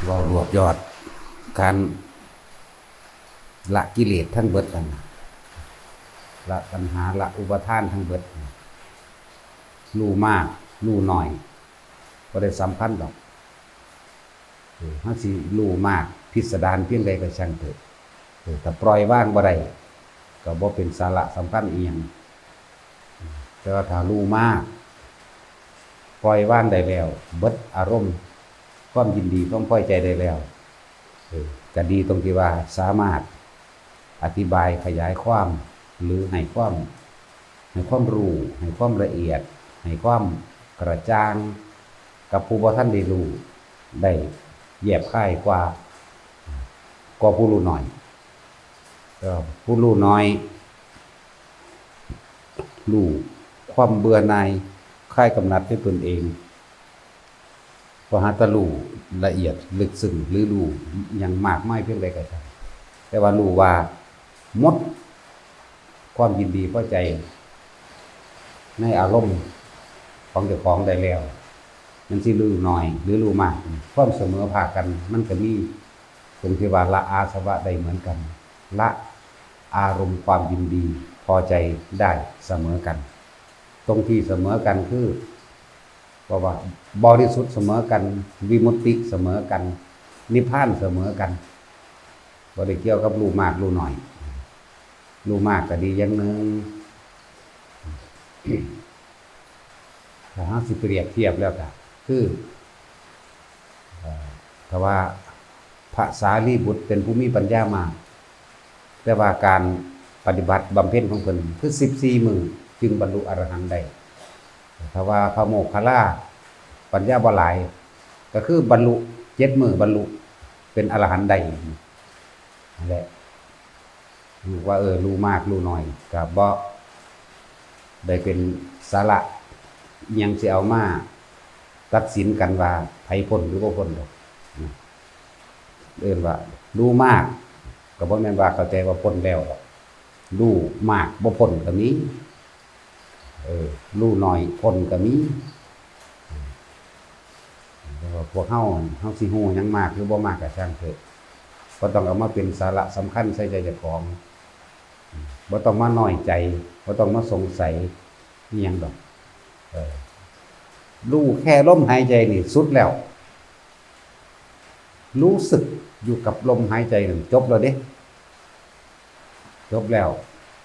เว่ารวบยอดการละกิเลสทั้งเบิดกันละปัญหาละอุปทานทั้งเบิดรู้มากรู้หน่อยก็ได้สำคัญดอกถ้าสิรู้มากพิสดารเพียงใดก็ช่างเถิดแต่ปล่อยว่างบ่ได้ก็บ่เป็นสาระสำคัญอีหยังแต่ว่าถ้ารู้มากปล่อยว่างได้แล้วเบิดอารมณ์ความยินดีความพอใจได้แล้วก็ดีตรงที่ว่าสามารถอธิบายขยายความหรือให้ความรู้ให้ความละเอียดให้ความกระจ่างกับผู้บ่ทันได้รู้ได้แยบคายกว่าผู้รู้น้อยผู้รู้น้อยรู้ความเบื่อหน่ายคลายกำหนัดด้วยตนเองพอหาตะรู้ละเอียดลึกซึ้งหรือรู้อย่างมากมายเพียงใดก็ตามแต่ว่ารู้ว่าหมดความยินดีพอใจในอารมณ์ของเจ้าของได้แล้วมันสิรู้น้อยหรือรู้มากความเสมอภาคกันมันก็มีตรงที่ว่าละอาสวะได้เหมือนกันละอารมณ์ความยินดีพอใจได้เสมอกันตรงที่เสมอกันคือว่าบริสุทธิ์เสมอกันวิมุตติเสมอกันนิพพานเสมอกันบ่ได้เกี่ยวกับรู้มากรู้น้อยรู้มากก็ดีอย่างหนึ่งถ้าสิเปรียบเทียบแล้วก็คือถ้าว่าพระสารีบุตรเป็นผู้มีปัญญามากแต่ว่าการปฏิบัติบำเพ็ญของเพิ่นคือ14มื้อจึงบรรลุอรหันต์ได้ถ้าว่าพระโมคคัลลาปัญญาบ่หลายก็คือบรรลุ7มื้อบรรลุเป็นอรหันต์ได้นั่นแหละว่ารู้มากรู้น้อยก็บ่ได้เป็นสาระอิหยังสิเอามาตัดสินกันว่าไผพ้นหรือบ่พ้นดอกว่ารู้มากก็บ่แม่นว่าเข้าใจว่าพ้นแล้วดอกรู้มากบ่พ้นก็มีรู้น้อยพ้นก็มีแต่ว่าพวกเฮาสิฮู้หยังมากหรือบ่มากก็ช่างเถอะบ่ต้องเอามาเป็นสาระสำคัญใส่ใจเจ้าของบ่ต้องมาน้อยใจบ่ต้องมาสงสัยอีหยังดอกรู้แค่ลมหายใจนี่สุดแล้วรู้สึกอยู่กับลมหายใจนั่นจบแล้วเด้จบแล้ว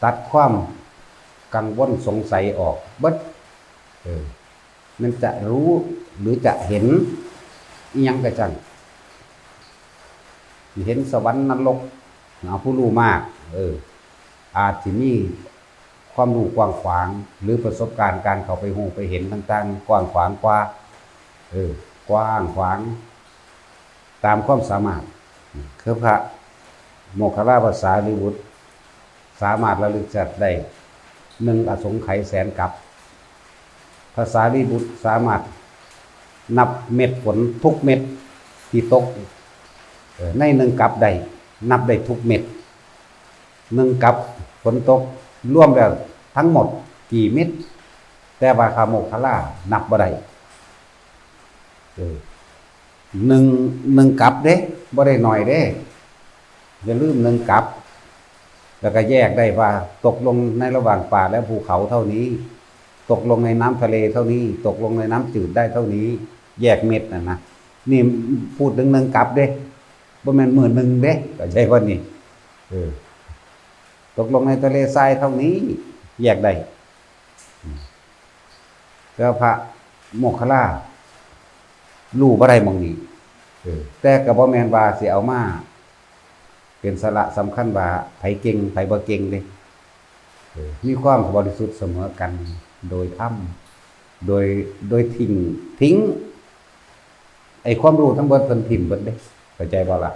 ตัดความกังวลสงสัยออกเบิดมันจะรู้หรือจะเห็นอีหยังก็จังเห็นสวรรค์นรกเอาผู้รู้มากอาจสิมีความรู้กว้างขวางหรือประสบการณ์การเข้าไปหูไปเห็นต่างๆกว้างขวางกว่ากว้างขวางตามความสามารถคือพระโมคคัลลาภาษาลิบุตรสามารถระลึกชาติได้1อสงไขยแสนกับภาษาลิบุตรสามารถนับเม็ดฝนทุกเม็ดที่ตกใน1กับได้นับได้ทุกเม็ด1กับฝนตกรวมแล้วทั้งหมดกี่เม็ดแต่ว่าพระโมคคัลลานับบ่ได้หนึ่งกับเด้บ่ได้หน่อยเด้อย่าลืม1กับแล้วก็แยกได้ว่าตกลงในระหว่างป่าและภูเขาเท่านี้ตกลงในน้ำทะเลเท่านี้ตกลงในน้ำจืดได้เท่านี้แยกเม็ดนะนี่พูดถึง1กับเด้บ่แม่นมื้อนึงเด้ก็ใช่ว่านี่ตกลงในทะเลทรายเท่านี้แยกได้แล้วพระโมคคัลลารู้บ่ได้หม้องนี้แต่ก็บ่แม่นว่าสิเอามาเป็นสาระสำคัญว่าไผเก่งไผบ่เก่งเด้มีความบริสุทธิ์เสมอกันโดยธรรมโดยทิ้งไอ้ความรู้ทั้งเบิดเพิ่นทิ่มเบิดเด้เข้าใจบ่ล่ะ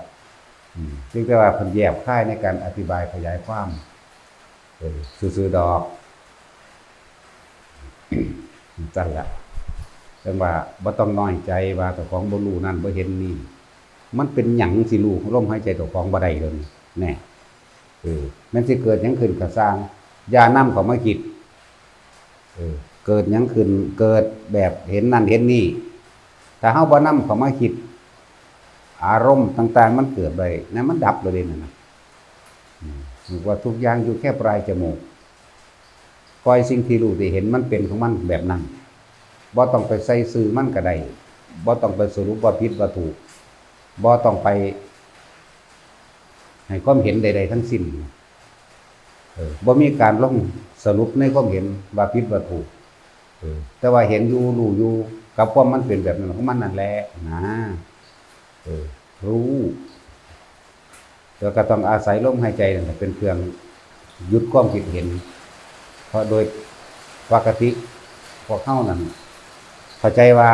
จึงแต่ว่าเพิ่นแยบคายในการอธิบายขยายความซื่อๆดอกจังละจังว่าบ่ต้องน้อยใจว่าเจ้าของบ่รู้นั่นบ่เห็นนี่มันเป็นหยังสิรู้ลมหายใจเจ้าของบ่ได้เลยแน่มันสิเกิดหยังขึ้นก็สร้างอย่านำเข้ามาคิดเกิดหยังขึ้นเกิดแบบเห็นนั่นเห็นนี่ถ้าเฮาบ่นำเข้ามาคิด อารมณ์ต่างๆมันเกิดไปนะมันดับเลยนะว่าทุกอย่างอยู่แค่ปลายจมูกปล่อยสิ่งที่รู้ที่เห็นมันเป็นของมันแบบนั้นบ่ต้องไปใส่ซื่อมันก็ได้บ่ต้องไปสรุปว่าผิดว่าถูกบ่ต้องไปให้ความเห็นใดๆทั้งสิ้นบ่มีการลงสรุปในความเห็นว่าผิดว่าถูกแต่ว่าเห็นอยู่รู้อยู่กับความมันเป็นแบบนั้นของมันนั่นแหละนะรู้แล้วก็ต้องอาศัยลมหายใจนั่นแหละเป็นเครื่องหยุดความคิดเห็นเพราะโดยปกติพวกเข้านั้นเข้าใจว่า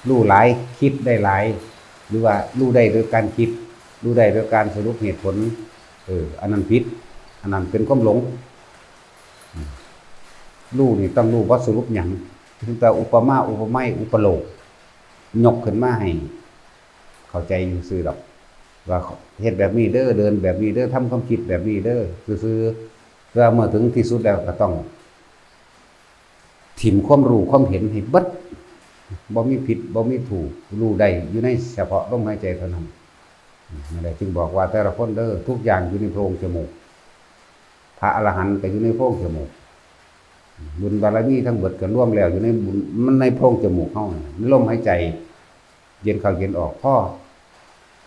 รู้หลายคิดได้หลายหรือว่ารู้ได้โดยการคิดรู้ได้โดยการสรุปเหตุผลอันนั้นผิดอันนั้นเป็นความหลงรู้นี่ต้องรู้ว่าสรุปหยังถึงแต่อุปมาอุปไมยอุปโลกยกขึ้นมาให้เข้าใจซื่อดอกว่าเฮ็ดแบบนี้เด้อเดินแบบนี้เด้อทำความคิดแบบนี้เด้อซื่อๆแล้วเมื่อถึงที่สุดแล้วก็ต้องถิ่มความรู้ความเห็นให้เบิดบ่มีผิดบ่มีถูกรู้ได้อยู่ในเฉพาะลมหายใจเท่านั้นนั่นแหละจึงบอกว่าแต่ละคนเด้อทุกอย่างอยู่ในโพรงจมูกพระอรหันต์ก็อยู่ในโพรงจมูกบุญบารมีทั้งเบิดก็รวมแล้วอยู่ในบุญมันในโพรงจมูกเฮาในลมหายใจเย็นเข้าเย็นออกพอ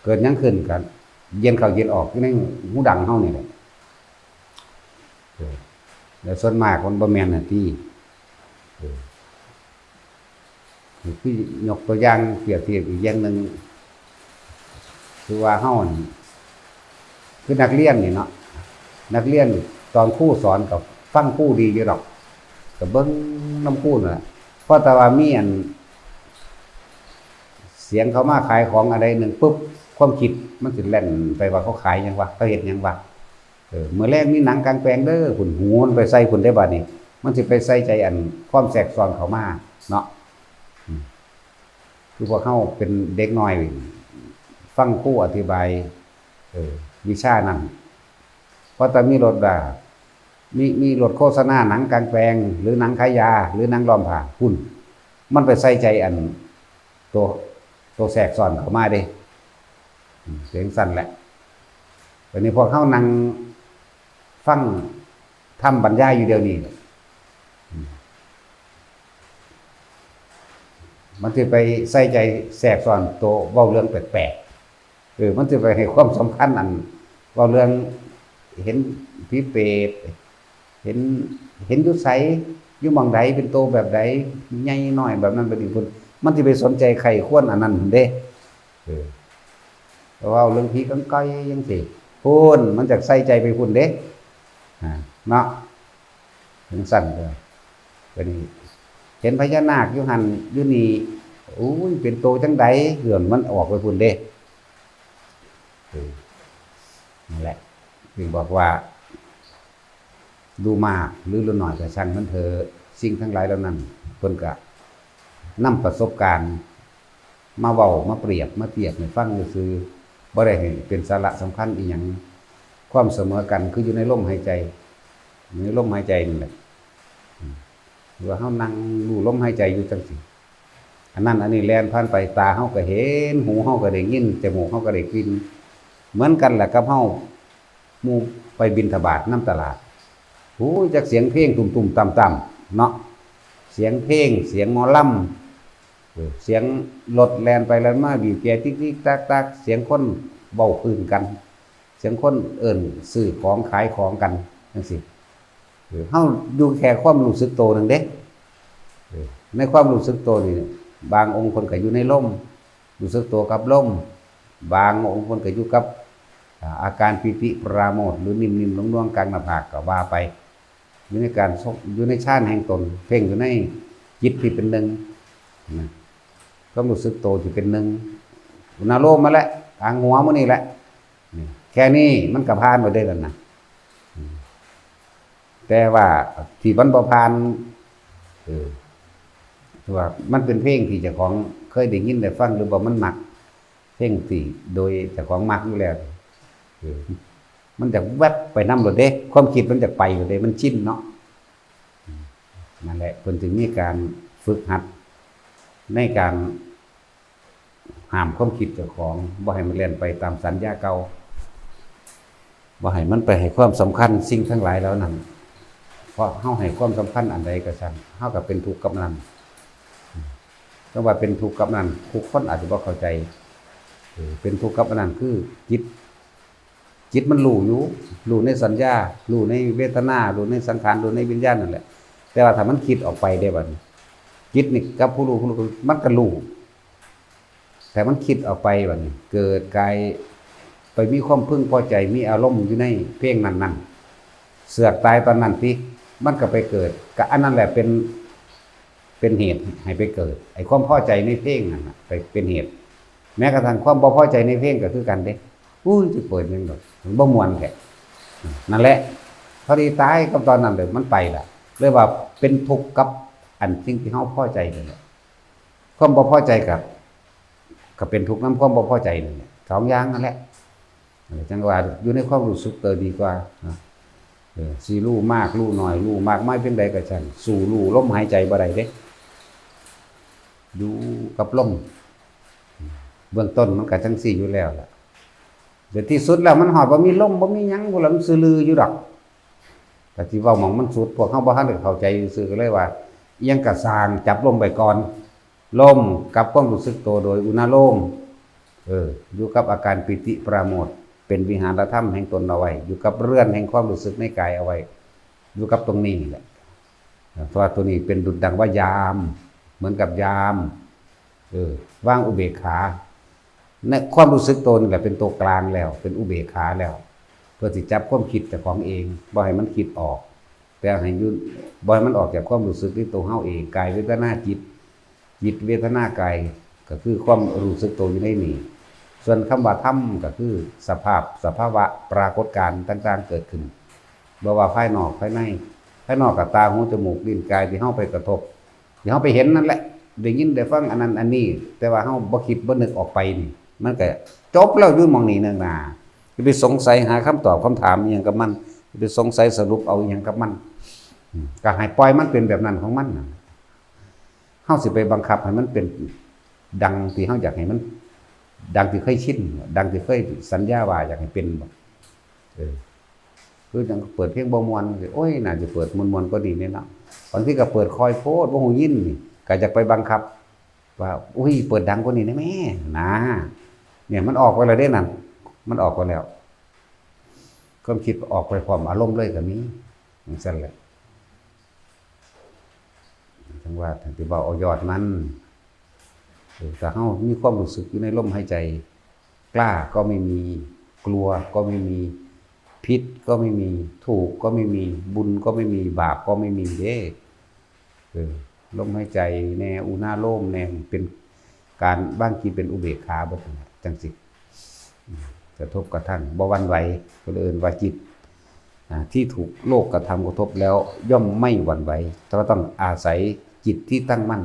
เกิดยังขึ้นกันเย็นเข้าเย็นออกอยู่ในหูดังเฮานี่แหละแล้วส่วนมากคนบ่แม่นน่ะที่คือยกตัวอย่างเปรียบเทียบอีกอย่างนึงคือว่าเฮานี่คือนักเรียนนี่เนาะนักเรียนตอนครูสอนกับฟังครูดีอยู่ดอกก็เบิ่งนำครูนั่นแหละเพราะแต่ว่ามีอันเสียงเขามาขายของอะไรหนึ่งปุ๊บความคิดมันสิแล่นไปว่าเขาขายหยังวะเขาเฮ็ดหยังวะเมื่อแรกมีหนังกลางแปลงเด้อหุ่นหูมันไปใส่หุ่นได้บัดนี้มันสิไปใส่ใจอันความแทรกซ้อนเขามาเนาะคือพวกเขาเป็นเด็กน้อยฟังครูอธิบายวิชานั้นเพราะแต่มีรถมีรถโฆษณาหนังกลางแปลงหรือหนังขายยาหรือหนังล้อมผ้าหุ่นมันไปใส่ใจอันตัวแทรกซ้อนเขามาเด้เสียงสั่นแหละวันนี้พอเข้านั่งฟังทำบรรยายอยู่เดียวนี้มันจะไปใส่ใจแทรกซ้อนตัวเว้าเรื่องแปลกๆมันจะไปให้ความสำคัญอันเว้าเรื่องเห็นผีเปรตเห็นยุไสอยู่หม่องใดเป็นโตแบบใดใหญ่น้อยแบบนั้นเป็นอีกคนมันจะไปสนใจใครควรอันนั้นเด้เพราะว่าเรื่องผีกังก้อยยังสิพูนมันจะใส่ใจไปพูนเด้เนาะถึงสั่นเลยเป็นเห็นพญานาคอยู่หันอยู่นี่โอ้ยเป็นโตจังใดเหื่อนมันออกไปพูนเด้นั่นแหละจึงบอกว่าดูมากหรือรู้หน่อยก็ช่างมันเถอะสิ่งทั้งหลายเหล่านั้นเพิ่นก็นำประสบการณ์มาเว้ามาเปรียบมาเทียบให้ฟังซื่อบ่ได้ให้เป็นสาระสำคัญอีหยังความเสมอกันคืออยู่ในลมหายใจในลมหายใจนี่แหละว่าเฮานั่งรู้ลมหายใจอยู่จังซี่อันนั้นอันนี้แล่นผ่านไปตาเฮาก็เห็นหูเฮาก็ได้ยินจมูกเฮาก็ได้กลิ่นเหมือนกันแหละกับเฮาหมู่ไปบิณฑบาตนำตลาดโอ้ยจักเสียงเพลงตุ่มๆต่ำๆเนาะเสียงเพลงเสียงหมอลำเสียงรถแล่นไปแล่นมาบีบแกติ๊กๆตักๆเสียงคนเว้าพื้นกันเสียงคนเอิ้นซื้อของขายของกันจังซี่เฮาอยู่แค่ความรู้สึกโตนึงเด้ในความรู้สึกโตนี่บางองค์คนก็อยู่ในลมรู้สึกโตกับลมบางองค์คนก็อยู่กับอาการปิติปราโมทย์หรือนิ่มๆนุ่มๆกลางหน้าผากก็ว่าไปอยู่ในการอยู่ในฌานแห่งตนเพ่งอยู่ในจิตที่เป็นหนึ่งนะความรู้สึกโตที่เป็นหนึ่งอุณาโลมมาแล้วทางหัวมันนี่แหละแค่นี้มันก็ผ่านไปได้แล้วนะแต่ว่าที่มันบ่ผ่านว่ามันเป็นเพลงที่เจ้าของเคยได้ยินได้ฟังหรือบ่มันมักเพลงที่โดยเจ้าของมักอยู่แล้วมันจะแวบไปนำรถเด้ความคิดมันจะไปรถเด้มันชินเนาะนั่นแหละเพิ่นถึงมีการฝึกหัดในการ ห้ามความคิดเจ้าของบ่ให้มันเล่นไปตามสัญญาเก่าบ่ให้มันไปให้ความสำคัญสิ่งทั้งหลายแล้วนั้นเพราะเฮาให้ความสำคัญอันใดก็ช่างเฮาก็เป็นทุกข์กับนั้นเพราะว่าเป็นทุกข์กับนั้นทุกคนอาจจะบ่เข้าใจเป็นทุกข์กับอันนั้นคือจิตมันรู้ในสัญญารู้ในเวทนารู้ในสังขารรู้ในวิญญาณนั่นแหละแต่ว่าถ้ามันคิดออกไปได้บัดนี้จิตนี่กับผู้รู้มันก็รู้แต่มันคิดออกไปบัดนี้เกิดกายไปมีความพึงพอใจมีอารมณ์อยู่ในเพลงนั้นๆเสือกตายตอนนั้นที่มันก็ไปเกิดก็อันนั้นแหละเป็นเหตุให้ไปเกิดไอ้ความพอใจในเพลงนั่นน่ะไปเป็นเหตุแม้กระทั่งความบ่พอใจในเพลงก็คือกันเด้อุ้ยสิเปิดยังดอกมันบ่ม่วนแท้นั่นแหละพอดีตายกับตอนนั้นเลยมันไปล่ะเลยว่าเป็นทุกข์กับอันสิ่งที่เฮาพอใจนั่นแหละความบ่พอใจก็เป็นทุกข์นำความบ่พอใจนั่นแหละสองอย่างนั่นแหละจังว่าอยู่ในความรู้สึกดีกว่านะสิรู้มากรู้น้อยรู้มากไม่เป็นใดก็ช่างสู่รู้ลมหายใจบ่ได้เด้อยู่กับลมเบื้องต้นมันก็จังซี่อยู่แล้วล่ะเดี๋ยวที่สุดแล้วมันหอดบ่มีลมบ่มีหยังบ่ล่ะมันซื่อลืออยู่ดอกแต่ที่เว้าหม่องมันสุดพวกเฮาบ่ทันได้เข้าใจซื่อก็เลยว่าอีหยังก็สร้างจับลมไปก่อนลมกับความรู้สึกตัวโดยอุณาโลมอยู่กับอาการปิติปราโมทย์เป็นวิหารธรรมแห่งตนเอาไว้อยู่กับเรือนแห่งความรู้สึกในกายเอาไว้อยู่กับตรงนี้แหละเพราะว่าตัวนี้เป็นดุจดังว่ายามเหมือนกับยามวางอุเบกขาในความรู้สึกตนแหละเป็นตัวกลางแล้วเป็นอุเบกขาแล้วเพื่อสิจับความคิดจากของเองบ่ให้มันคิดออกแต่ให้ยุ่นบ่ให้มันออกจากความรู้สึกที่ตัวเฮาเองกายเวทนาจิตเวทนากายก็คือความรู้สึกตัวอยู่ในนี้ส่วนคำว่าธรรมก็คือสภาวะปรากฏการณ์ต่างๆเกิดขึ้นบ่ว่าภายนอกภายในภายนอกกับตาหูจมูกลิ้นกายที่เฮาไปกระทบที่เฮาไปเห็นนั่นแหละได้ยินได้ฟังอันนั้นอันนี้แต่ว่าเฮาบ่คิดบ่นึกออกไปนี่มันก็จบแล้วอยู่หม่องนี้เนิ่งนาสิไปสงสัยหาคำตอบคำถามอีหยังกับมันสิไปสงสัยสรุปเอาอีหยังกับมันก็ให้ปล่อยมันเป็นแบบนั้นของมันเฮาสิไปบังคับให้มันเป็นดังที่เฮาอยากให้มันดังที่เคยชินดังที่เคยสัญญาว่าอยากให้เป็นบ่คือจังเปิดเพลงบ่ม่วนโอ้ยน่าจะเปิดม่วนๆก็ดีแน่เนาะบางทีก็เปิดคอยโพดบ่ฮู้ยินนี่ก็อยากไปบังคับว่าอุ้ยเปิดดังกว่านี้ได้แม่นะเนี่ยมันออกไปแล้วเด้นั่นมันออกไปแล้วความคิดออกไปพร้อมอารมณ์เลยก็มีจังซั่นแหละจังว่าที่เว้าเอายอดมันแต่เฮามีความรู้สึกอยู่ในลมหายใจกล้าก็ไม่มีกลัวก็ไม่มีผิดก็ไม่มีถูกก็ไม่มีบุญก็ไม่มีบาปก็ไม่มีเด้ลมหายใจแนวอุณาโลมแนวเป็นการบ้างกีเป็นอุเบกขาบ่จังสิกระทบกระทั่งบ่หวั่นไหวก็เอิ้นว่าจิตที่ถูกโลกกระทำกระทบแล้วย่อมไม่หวั่นไหวแต่ว่าต้องอาศัยจิตที่ตั้งมั่น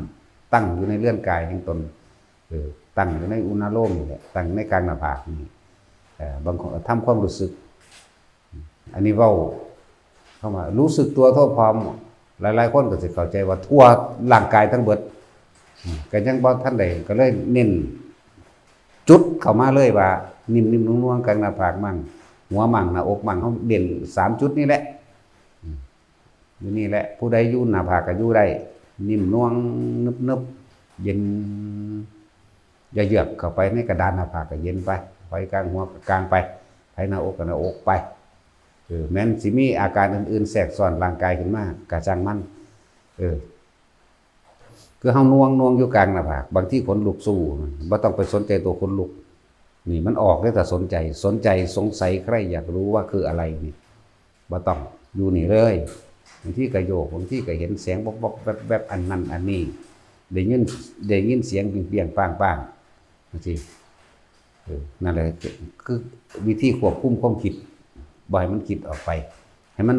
ตั้งอยู่ในเลื่อนกายแห่งตนตั้งอยู่ในอุณาโลมนี่แหละตั้งในกลางหน้าผากนี่บางคนทำความรู้สึกอันนี้เว้าเข้ามารู้สึกตัวทั่วพร้อมหลายๆคนก็สิเข้าใจว่าทั่วร่างกายทั้งเบิดก็ยังบ่ทันได้ก็เลยเน้นจุดเข้ามาเลยว่านิ่มๆนุ่มๆกลางหน้าผากมั่งหัวมั่งหน้าอกมั่งเฮาเด่น3จุดนี่แหละอยู่นี่แหละผู้ใดอยู่หน้าผากก็อยู่ได้นิ่มนวลนึบๆเย็นอย่าเยือกเข้าไปในกระดานหน้าผากก็เย็นไปไว้กลางหัวก็กลางไปภายหน้าอกก็หน้าอกไปแม้นสิมีอาการอื่นๆแทรกซ้อนร่างกายขึ้นมากะจังมันคือเฮาน่วงอยู่กลางหน้าผากบางที่ขนลุกสู้บ่ต้องไปสนใจตัวขนลุกนี่มันออกได้แต่สนใจสงสัยใครอยากรู้ว่าคืออะไรนี่บ่ต้องอยู่นี่เลยบางที่ก็โยกบางที่ก็เห็นแสงบ๊อบๆแวบๆอันนั้นอันนี้ได้ยินเสียงเปรี้ยงๆป้างๆจังซี่นั่นแหละคือวิธีควบคุมความคิดบ่ให้มันคิดออกไปให้มัน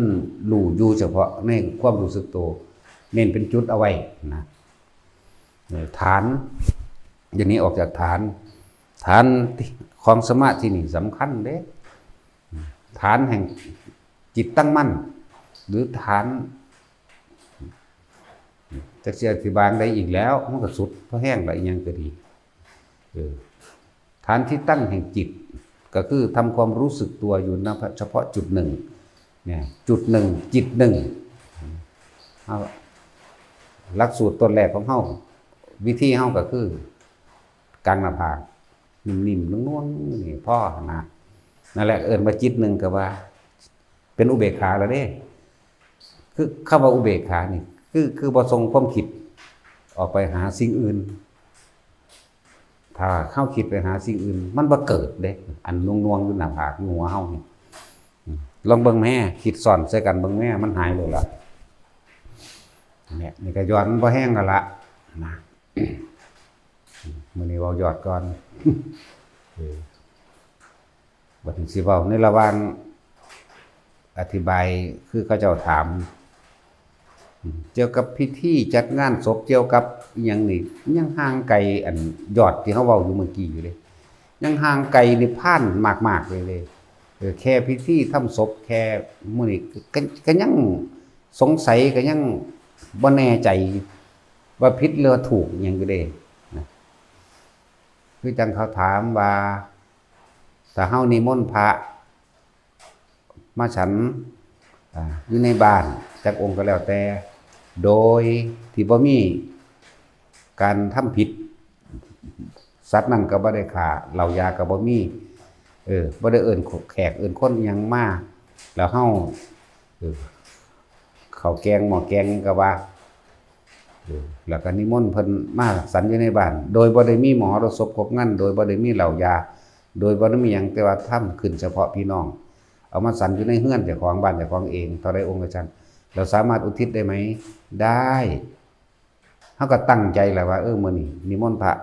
รู้อยู่เฉพาะในความรู้สึกตัวเน้นเป็นจุดเอาไว้นะฐานอย่างนี้ออกจากฐานของสมาธินี่สำคัญเด้ฐานแห่งจิตตั้งมั่นหรือฐานจะอธิบายได้อีกแล้วมันก็สุดเพราะแห้งละอีกอย่างก็ดี ฐานที่ตั้งแห่งจิตก็คือทำความรู้สึกตัวอยู่ณเฉพาะจุดหนึ่งเนี่ยจุดหนึ่งจิตหนึ่งหลักสูตรต้นแรกของเฮาวิธีเฮาก็คือกลางหน้าผากนิ่มๆนุ่มๆนี่พ่อนะนั่นแหละเอิ้นว่าจิตหนึ่งก็ว่าเป็นอุเบกขาแล้วเด้คือคำว่าอุเบกขานี่คือบ่ส่งความคิดออกไปหาสิ่งอื่นถ้าเข้าคิดไปหาสิ่งอื่นมันบ่เกิดเด้อันน่วงๆอยู่หน้าผากอยู่หัวเฮานี่ลองเบิ่งแม่คิดซ่อนใส่กันเบิ่งแม่มันหายเลยล่ะเนี่ยนี่ก็ย้อนบ่แห้งกันละนะมื้อนี้เว้ายอดก่อนบัดนี้สิเว้าในระหว่างอธิบายคือเขาเจ้าถามเกี่ยวกับพิธีจัดงานศพเกี่ยวกับอีหยังนี่ยังห่างไกลอันยอดที่เฮาเว้าอยู่เมื่อกี้อยู่เลยยังห่างไกลนิพพานมากๆเลยแค่พิธีทำศพแค่มื้อนี้ก็ยังสงสัยก็ยังบ่แน่ใจว่าผิดหรือถูกหยังอยู่เด้นะคือจังเขาถามว่าถ้าเฮานิมนต์พระมาฉันอยู่ในบ้านจักองค์ก็แล้วแต่โดยที่บ่มีการทำผิดสัตว์นั่นก็บ่ได้ฆ่าเหล้ายาก็บ่มีบ่ได้เอิ้นแขกเอิ้นคนหยังมาแล้วเฮาข้าวแกงหม้อแกงก็ว่าแล้วก็นิมนต์เพิ่นมาสันอยู่ในบ้านโดยบ่ได้มีหมอรสพครบงั้นโดยบ่ได้มีเหล้ายาโดยบ่ได้มีหยังแต่ว่าทำขึ้นเฉพาะพี่น้องเอามาสันอยู่ในเฮือนเจ้าของบ้านเจ้าของเองเท่าใดองค์อาจารย์เราสามารถอุทิศได้ไหมได้เฮาก็ตั้งใจแหละว่ามื้อนี้นิมนต์พระ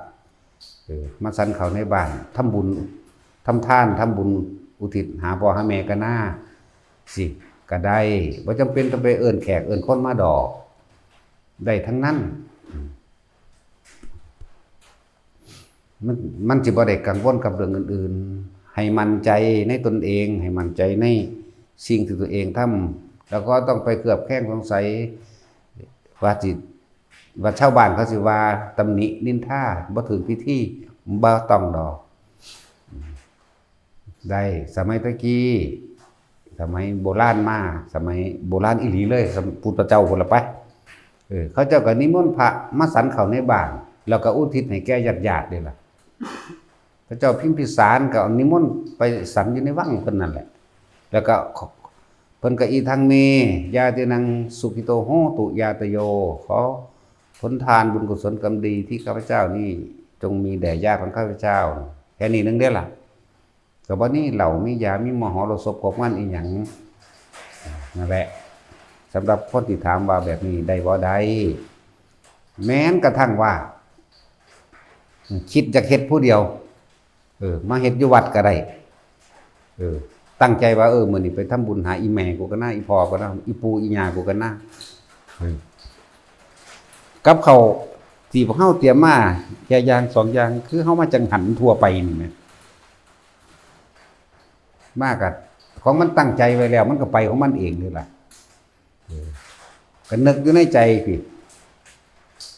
มาสันเขาในบ้านทำบุญทำทานทำบุญอุทิศหาพ่อหาแม่กันหน้าสิก็ได้บ่จำเป็นต้องไปเอิ้นแขกเอิ้นคนมาดอกได้ทั้งนั้นมันสิบ่ได้กังวลกับเรื่องอื่นๆให้มั่นใจในตนเองให้มั่นใจในสิ่งที่ตัวเองทำแล้วก็ต้องไปเกือบแข้งสงสัยว่าชาวบ้านเขาสิว่าตำหนินินทาบ่ถึงพิธีบ่ต้องดอกได้สมัยตะกี้สมัยโบราณมาสมัยโบราณอีหลีเลยพุทธเจ้าพุ่นละไปเขาเจ้าก็นิมนต์พระมาสันเข้าในบ้านแล้วก็อุทิศให้แก่ญาติๆนี่ล่ะพระเจ้าพิมพิสารก็นิมนต์ไปสันอยู่ในวังเพิ่นนั่นแหละแล้วก็เพิ่นก็อีทังเมญาตินังสุขิโตโหตุญาตโยขอผลทานบุญกุศลกรรมดีที่ข้าพเจ้านี่จงมีแด่ญาติของข้าพเจ้าแค่นี้นึงเด้อล่ะก็บ่นี้เหล่ามียามีมหรสพครบงั้นอีหยังนั่นแหละสำหรับคนที่ถามว่าแบบนี้ได้บ่ได้แม้นกระทั่งว่าคิดจะเฮ็ดผู้เดียวมาเฮ็ดอยู่วัดก็ได้ตั้งใจว่ามื้อนี้ไปทำบุญหาอีแม่กูก็น่าอีพ่อก็น่าอีปู่อีย่ากูก็น่ากับเขาที่พวกเฮาเตรียมมาอย่าง2อย่างคือเฮามาจังหันทั่วไปนี่แหมมากะของมันตั้งใจไว้แล้วมันก็ไปของมันเองนี่ล่ะก็นึกอยู่ในใจพี่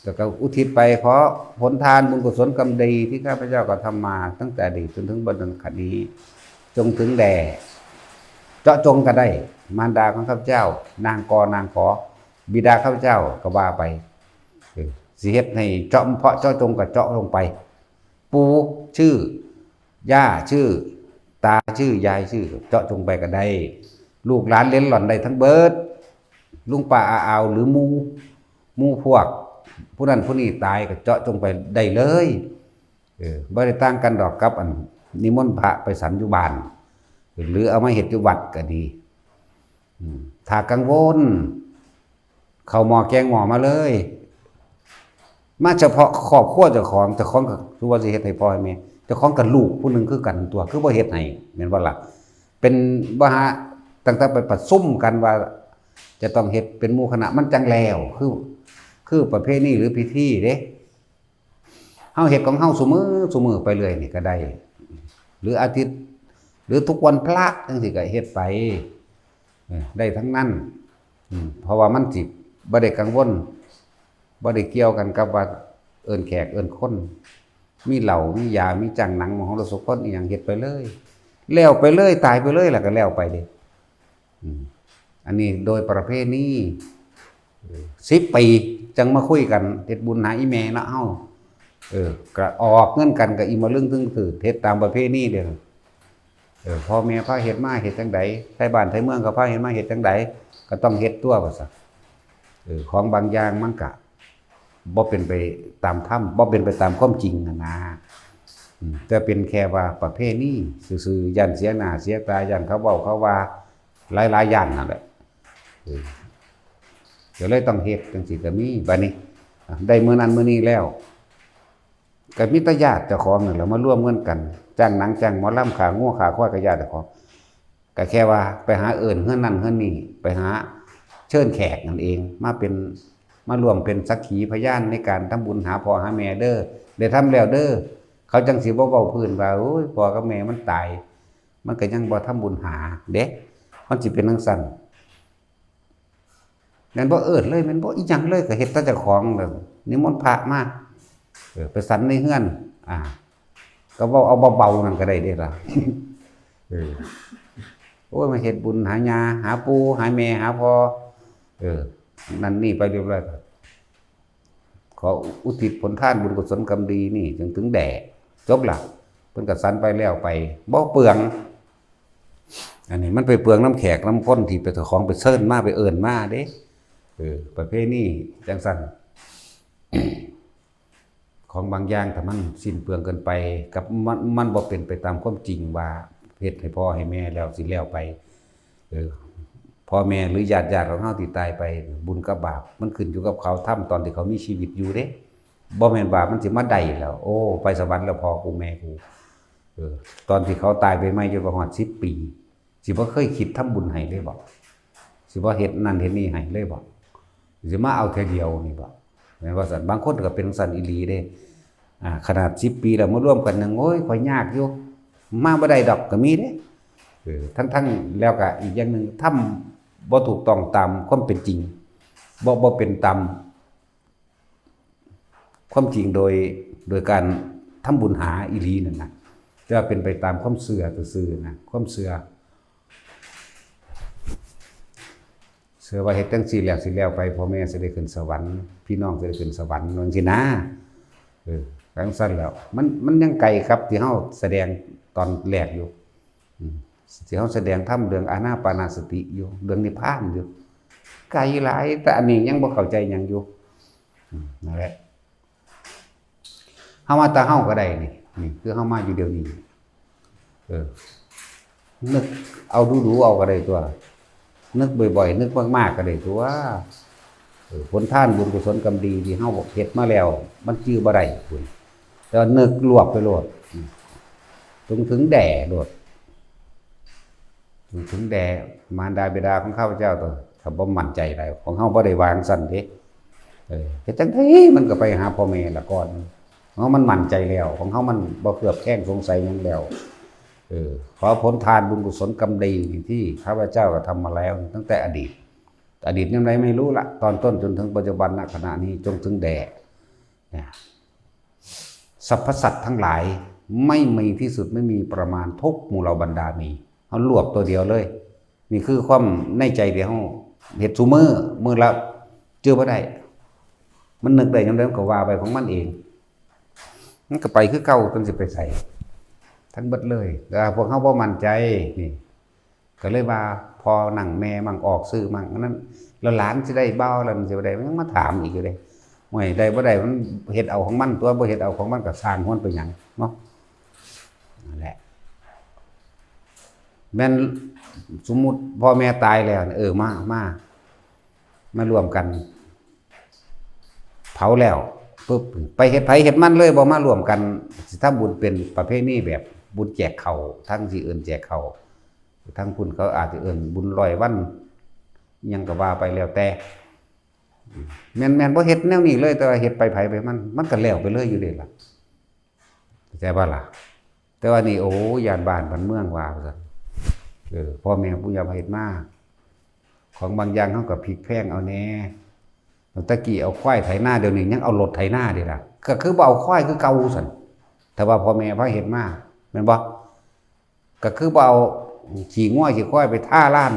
แล้วก็อุทิศไปเพราะผลทานบุญกุศลกรรมดีที่ข้าพเจ้าก็ทำมาตั้งแต่อดีตจนถึงบัดนี้จงถึงแด่เจาะจงก็ได้มารดาของข้าพเจ้านางกนางขอบิดาข้าพเจ้าก็ว่าไปสิเฮ็ดให้เจาะเพาะเจาะจงก็เจาะลงไปปู่ชื่อย่าชื่อตาชื่อยายชื่อเจาะจงไปก็ได้ลูกหลานเล่นหล่อนได้ทั้งเบิดลุงป้าอาหรือหมู่พวกผู้นั้นผู้นี้ตายก็เจาะจงไปได้เลยบ่ได้ต่างกันดอกกับอันนิมนต์พระไปสันอยู่บ้านหรือเอามาเฮ็ดอยู่วัดก็ดีถ้ากังวลเข้าหม้อแกงหม้อมาเลยมาเฉพาะครอบครัวเจ้าของก็คือว่าสิเฮ็ดให้พ่อให้แม่เจ้าของกับลูกผู้นึงคือกันตัวคือบ่เฮ็ดให้แม่นบ่ล่ะเป็นบ่หาตั้งแต่ไปประชุมกันว่าจะต้องเฮ็ดเป็นหมู่คณะมันจังแล้วคือประเพณีหรือพิธีเด้เฮาเฮ็ดของเฮาซุมื้อไปเรื่อยนี่ก็ได้หรืออาทิตย์หรือทุกวันพระจังซี่ก็เฮ็ดไปได้ทั้งนั้นเพราะว่ามันสิบ่ได้กังวลบ่ได้เกี่ยวกันกับว่าเอิ้นแขกเอิ้นคน มีเหล้ามียามีจังหนังมหรสพอีหยังเฮ็ดไปเลยแล้วไปเลยตายไปเลยแล้วก็แล้วไปเด้อันนี้โดยประเพณี10 ปีจังมาคุยกันเฮ็ดบุญหาอีแม่ละเฮาก็ออกเงินกันก็อีมาลึงตึงถือเฮ็ดตามประเพณีเด้อพ่อแม่พาเฮ็ดมาเฮ็ดจังได๋ไทบ้านไทเมืองก็พาเฮ็ดมาเฮ็ดจังได๋ก็ต้องเฮ็ดตัวว่าซั่นของบางอย่างมันก็บ่เป็นไปตามธรรมบ่เป็นไปตามความจริงนะแต่เป็นแค่ว่าประเพณีซื่อๆย่านเสียหน้าเสียตาย่านเขาเว้าเขาว่าหลายๆย่านนั่นแหละเดี๋ยวเลยต้องเฮ็ดจังซี่ก็มีบัดนี้ได้มื้อนั้นมื้อนี้แล้วก็มีแต่ญาติเจ้าของนั่นแหละมาร่วมเงินกันจ้างหนังจ้างหมอลำขางัวขาควายก็ญาติเจ้าของก็แค่ว่าไปหาเอิ้นเฮือนนั่นเฮือนนี่ไปหาเชิญแขกนั่นเองมาร่วมเป็นสักขีพยานในการทำบุญหาพ่อหาแม่เด้อได้ทำแล้วเด้อเขาจังสิบ่เว้าพื้นว่าโอ้ยพ่อกับแม่มันตายมันก็ยังบ่ทำบุญหาเด้มันสิเป็นจังซั่นนั่นบ่เอิ้นเลยมันบ่อีหยังเลยก็เฮ็ดแต่เจ้าของแบบนิมนต์พระมาไปสันในเฮือนก็เว้าเอาเบาๆนั่นก็ได้เด้ล่ะโอ้ยมาเฮ็ดบุญหาญาหาปู่หาแม่หาพ่อนั่นนี่ไปเรียบร้อยขออุทิศผลทานบุญกุศลกรรมดีนี่จนถึงแด่จบล่ะเพิ่นก็สันไปแล้วไปบ่เปลืองอันนี้มันไปเปลืองน้ำแขกน้ำข้นที่ไปเจ้าของไปเชิญมาไปเอิ้นมาเด้ประเภทนี้จังซั่น ของบางอย่างถ้ามันสิ้นเปลืองเกินไปกับมันบ่เป็นไปตามความจริงว่าเฮ็ดให้พ่อให้แม่แล้วสิแล้วไปพ่อแม่หรือญาติของเฮาที่ตายไปบุญกับบาปมันขึ้นอยู่กับเขาทำตอนที่เขามีชีวิตอยู่เด้บ่แม่นบาปมันสิมาได้แล้วโอ้ไปสวรรค์แล้วพ่อกูแม่กูตอนที่เขาตายไปไม่อยู่ประมาณ10 ปีสิบ่เคยคิดทำบุญให้เลยบ่สิบ่เฮ็ดนั่นเฮ็ดนี่ให้เลยบ่สิมาเอาแค่เดียวนี่บ่แม่นว่าซั่นบางคนก็เป็นซั่นอีหลีเด้ขนาด10 ปีแล้วมาร่วมกันนึงโอ้ยข่อยยากอยู่มาบ่ได้ดอกก็มีเด้ทั้งแล้วก็อีกอย่างนึงทำบ่ถูกต้องตามความเป็นจริงบ่เป็นตามความจริงโดยการทำบุญหาอีหลีนั่นน่ะจะเป็นไปตามความเชื่อซื่อๆนะความเชื่อว่าเฮ็ดจังซี่แล้วสิแล้วไปพ่อแม่สิได้ขึ้นสวรรค์พี่น้องสิได้ขึ้นสวรรค์นั่นสินะจังซั่นแล้วมันยังไกลครับที่เฮาแสดงตอนแรกอยู่ที่เฮาแสดงธรรมเรื่องอานาปานสติอยู่เรื่องนิพพานอยู่ไกลหลายแต่อันนี้ยังบ่เข้าใจหยังอยู่นั่นแหละเฮามาแต่เฮาก็ได้นี่คือเฮามาอยู่เดี๋ยวนี้นึกเอาดูๆเอาก็ได้ตัวนึกบ่อยๆนึกมากๆก็ได้ตัวผลทานบุญกุศลกรรมดีที่เฮาเฮ็ดมาแล้วมันจื้อบ่ได้คุณแต่นึกรวบไปโลดถึงแด่โลดถึงแด่มารดาบิดาของข้าพเจ้าตัวถ้าบ่มั่นใจได้ของเฮาบ่ได้วางสั่นเด้เฮ็ดจังได๋มันก็ไปหาพ่อแม่ละก่อนของเฮามันมั่นใจแล้วของเฮามันบ่เคลือบแคลงสงสัยหยังแล้วขอผลทานบุญกุศลกรรมดีที่ข้าพเจ้าก็ทำมาแล้วตั้งแต่อดีตยังไงไม่รู้ละตอนต้นจนถึงปัจจุบันณขณะนี้จงถึงแด่สรรพสัตว์ทั้งหลายไม่มีที่สุดไม่มีประมาณทุกหมู่เหล่าบรรดามีเอารวบตัวเดียวเลยนี่คือความในใจเดียวเฮ็ดซุมื้อละเจอบ่ได้มันนึกได้จังได๋ก็ว่าไปของมันเองมันก็ไปคือเก่าจนสิไปใส่ทั้งเบิดเลยแต่พวกเขาบ่มั่นใจนี่ก็เลยว่าพอนั่งแม่มั่งออกซื้อมั่งนั้นแล้วหลานสิได้เบ้าแล้วมันสิบ่ได้มันมาถามอีกอยู่เด้ห่วยได้บ่ได้มันเฮ็ดเอาของมันตัวบ่เฮ็ดเอาของมันก็สร้างฮ้อนไปหยังเนาะนั่นแหละแม่นสมมุติพ่อแม่ตายแล้วมารวมกันเผาแล้วปุ๊บไปเฮ็ดไผเฮ็ดมันเลยบ่มารวมกันสิทำบุญเป็นประเพณีแบบบุญแจกข้าวทั้งสิเอิ้นแจกข้าวทั้งพุ่นเขาอาจจะเอิ้นบุญ100 วันยังก็ว่าไปแล้วแต่แม่นบ่เฮ็ดแนวนี้เลยแต่ว่าเฮ็ดไปไผไปมันก็แล้วไปเลยอยู่เด้ล่ะเข้าใจบ่ล่ะแต่ว่านี่โอ้ย่านบ้านบ้านเมืองว่าซั่นพ่อแม่ผู้ยามเฮ็ดมาของบางอย่างเฮาก็พลิกแพงเอาแน่ตะกี้เอาควายไถนาเดี๋ยวนี้ยังเอารถไถนาเด้ล่ะก็คือบ่เอาควายคือเก่าซั่น แต่ว่าพ่อแม่พาเฮ็ดมาแม่นบ่ก็คือบ่เอาขี้ง้อยขี้ควายไปท่าล้าน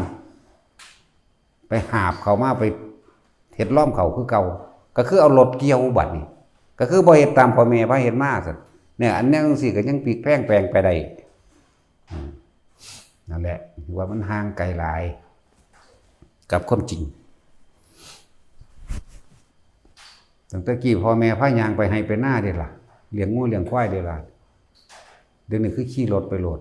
ไปหาบเขามาไปเฮ็ดล้อมเขาคือเก่าก็คือเอารถเกี่ยวบัดนี้ก็คือบ่เฮ็ดตามพ่อแม่พาเฮ็ดมาซั่นเนี่ยอันนี้จังซี่ก็ยังพลิกแพลงแปลงไปได้นั่นแหละถือว่ามันห่างไกลหลายกับความจริงตั้งแต่กี้พ่อแม่พายางไปให้ไปหน้าเด้ล่ะเลี้ยงงูเลี้ยงควายเด้ล่ะเดี๋ยวนี้คือขี่รถไปโหลด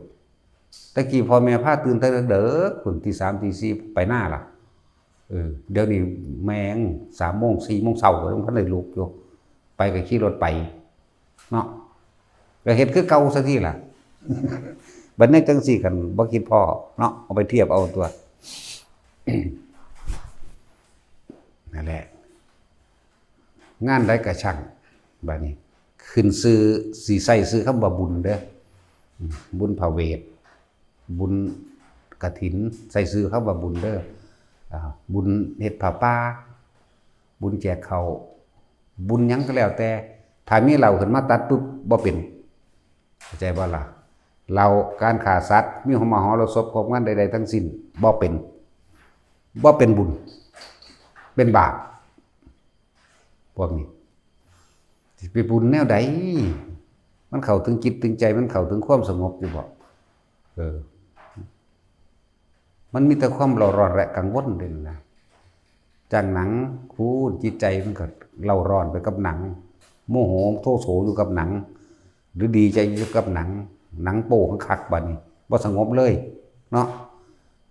แต่กี้พ่อแม่พาตื่นแต่เด้อคุณตี 3 ตี 4ไปหน้าล่ะเดี๋ยวนี้แมง3 โมง 4 โมงเช้าก็ต้องทันได้ลุกอยู่ไปก็ขี่รถไปเนาะก็เฮ็ดคือเก่าซะทีล่ะบัดนี้จังซี่กันบ่คิดพ่อเนาะเอาไปเทียบเอาตัว นั่นแหละงานใดก็ช่างบัดนี้ขึ้นซื้อสิใส่ซื้อคำว่าบุญเด้อบุญพระเวทบุญกฐินใส่ซื้อคำว่าบุญเด้อบุญเฮ็ดผ้าป่าบุญแจกข้าวบุญหยังก็แล้วแต่ถ้ามีเราขึ้นมาตัดปุ๊บบ่เป็นเข้าใจบ่ล่ะเราการฆ่าสัตว์มีมหรสพของงานใดๆทั้งสิ้นบ่เป็นบุญเป็นบาปพวกนี้สิไปบุญแนวใดมันเข้าถึงจิตถึงใจมันเข้าถึงความสงบอยู่บ่มันมีแต่ความเร่าร้อนและกังวลเด้นะจากหนังคูจิตใจมันก็เร่าร้อนไปกับหนังโมโหโทโสอยู่กับหนังหรือดีใจอยู่กับหนังโป้คักบัดนี้บ่สงบเลยเนาะ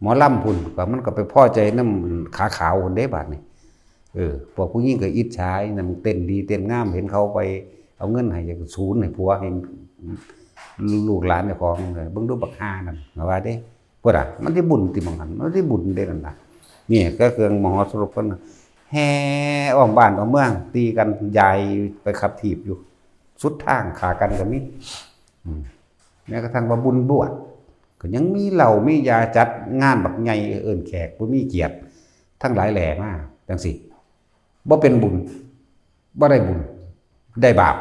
หมอลำพุ่นก็มันก็ไปพอใจน้ำขาขาวคนเด้บัดนี้พวกผู้หญิงก็อิจฉานั่นเต้นดีเต้นงามเห็นเขาไปเอาเงินให้จากศูนย์ให้ผัวให้ลูกหลานเจ้าของเลยเบิ่งดูบักฮานั่นว่าเด้พุ่นน่ะมันสิบุญติมังหันมันสิบุญเด้นั่นน่ะนี่ก็เครื่องมหสรุปเพิ่นแห่อ้อมบ้านอ้อมเมืองตีกันยายไปขับถีบอยู่สุดทางขากันก็มีแม้กระทั่งว่าบุญบวชก็ยังมีเหล้ามียาจัดงานบักใหญ่เอิ้นแขกผู้มีเกียรติทั้งหลายแหล่มาจังซี่บ่เป็นบุญบ่ได้บุญได้บาป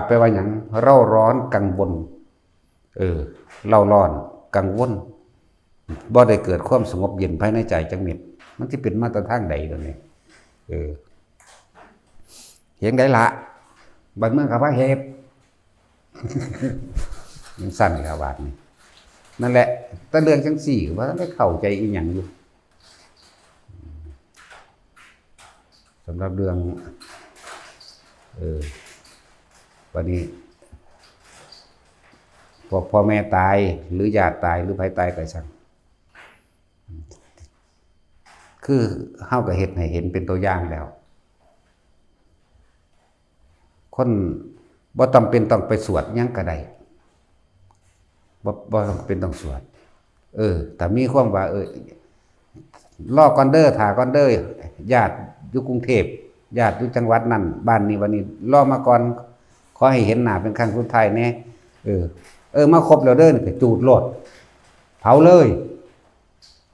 แปลว่าหยังเร่าร้อนกังวลเร่าร้อนกังวลบ่ได้เกิดความสงบเย็นภายในใจจังเม็ดมันสิเป็นมาตรฐานใดตรงนี้เห็นได้ละบ้านเมืองกับพระเฮบยังสั้นครับบาดนี้นั่นแหละแต่เรื่องจังสี่ว่าได้เข้าใจอีหยังอยู่สำหรับเรื่องวันนี้พวกพ่อแม่ตายหรือญาติตายหรือไผตายก็ช่างคือเฮาก็เฮ็ดให้เห็นเป็นตัวอย่างแล้วคนบ่จำเป็นต้องไปสวดหยังก็ได้บ่จำเป็นต้องสวดแต่มีความว่ารอก่อนเด้อถ่าก่อนเด้อญาติอยู่กรุงเทพญาติอยู่จังหวัดนั้นบ้านนี้วันนี้รอมาก่อนขอให้เห็นหน้าเป็นครั้งสุดท้ายแน่มาครบแล้วเด้อนี่ก็จูดโลดเผาเลย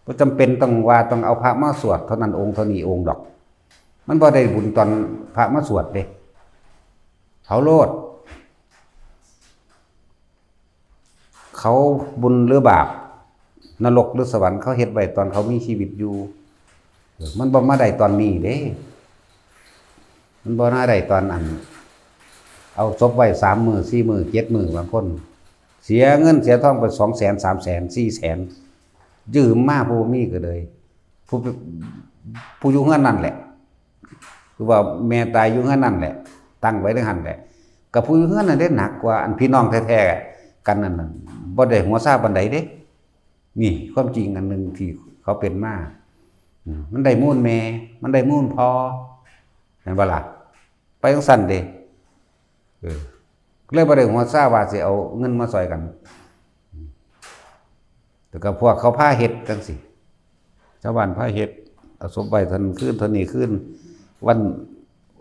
บ่จำเป็นต้องว่าต้องเอาพระมาสวดเท่านั้นองค์เท่านี้องค์ดอกมันบ่ได้บุญตอนพระมาสวดเด้เผาโลดเขาบุญหรือบาปนรกหรือสวรรค์เขาเฮ็ดไว้ตอนเขามีชีวิตอยู่มันบ่มาได้ตอนนี้เด้มันบ่มาได้ตอนอันเอาศพไว้3 มื้อ4 มื้อ7 มื้อบางคนเสียเงินเสียทองไป200,000 300,000 400,000ยืมมาผู้มีก็เลยผู้อยู่เฮือนนั่นแหละคือว่าแม่ตายอยู่เฮือนนั่นแหละตั้งไว้ในหันแหละกับผู้อยู่เฮือนนั่นได้หนักกว่าอันพี่น้องแท้ๆกันนั่นบ่ได้หัวซาปานใดเด้นี่ความจริงอันนึงที่เขาเป็นมามันได้มูลแม่มันได้มูลพ่อเห็นบ่ล่ะไปจังซั่นเด้เลยบ่ได้หัวซาว่าสิเอาเงินมาซอยกันแต่ก็พวกเขาพาเฮ็ดจังซี่ชาวบ้านพาเฮ็ดเอาศพไว้ทันคืนเท่านี้คืน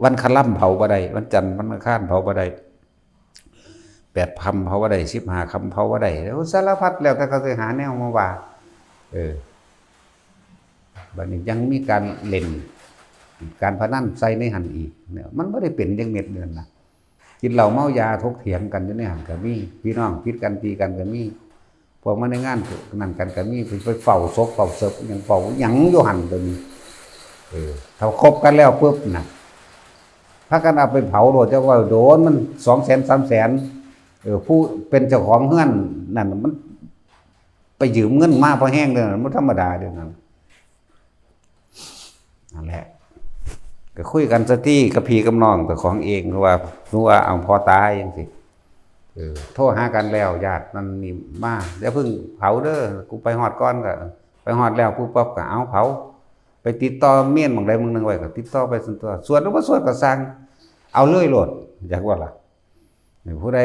วันคลั่มเผาบ่ได้วันจันทร์วันอังคารเผาบ่ได้8 ค่ำเผาบ่ได้15 ค่ำเผาบ่ได้แล้วสารพัดแล้วแต่เขาสิหาแนวมาว่าบัดนี้ยังมีการเล่นการพนันใส่ในหันอีกเนี่ยมันบ่ได้เป็นจังเม็ดเดือนนะ กินเหล้าเมายาถกเถียงกันอยู่ในหันก็มีพี่น้องผิดกันตีกันก็มีพวกมาในงานนั่นกันก็มีไปเฝ้าศพเฝ้าศพยังเฝ้าหยังอยู่หันก็มีถ้าคบกันแล้วปุ๊บน่ะถ้ากันเอาไปเผาโดดจะว่าโดนมัน200,000 300,000ผู้เป็นเจ้าของเฮือนนั่นมันไปยืมเงินมาพอแห้งเลยมันธรรมดาเดี๋ยวนั้นนั่นแหละก็คุยกันสติกับพี่กับน้องแต่ของเองเพราะว่าเอาพอตายยังสิโทรหากันแล้วญาตินั่นนี่มาเดี๋ยวเพิ่งเผาเด้อกูไปฮอดก่อนก็ไปฮอดแล้วปุ๊บปั๊บก็เอาเผาไปติดต่อเมียนบางใดบางหนึ่งไว้ก็ติดต่อไปส่วนตัวส่วนหรือว่าส่วนก็สั่งเอาเลยโหลดอยากว่าล่ะผู้ใด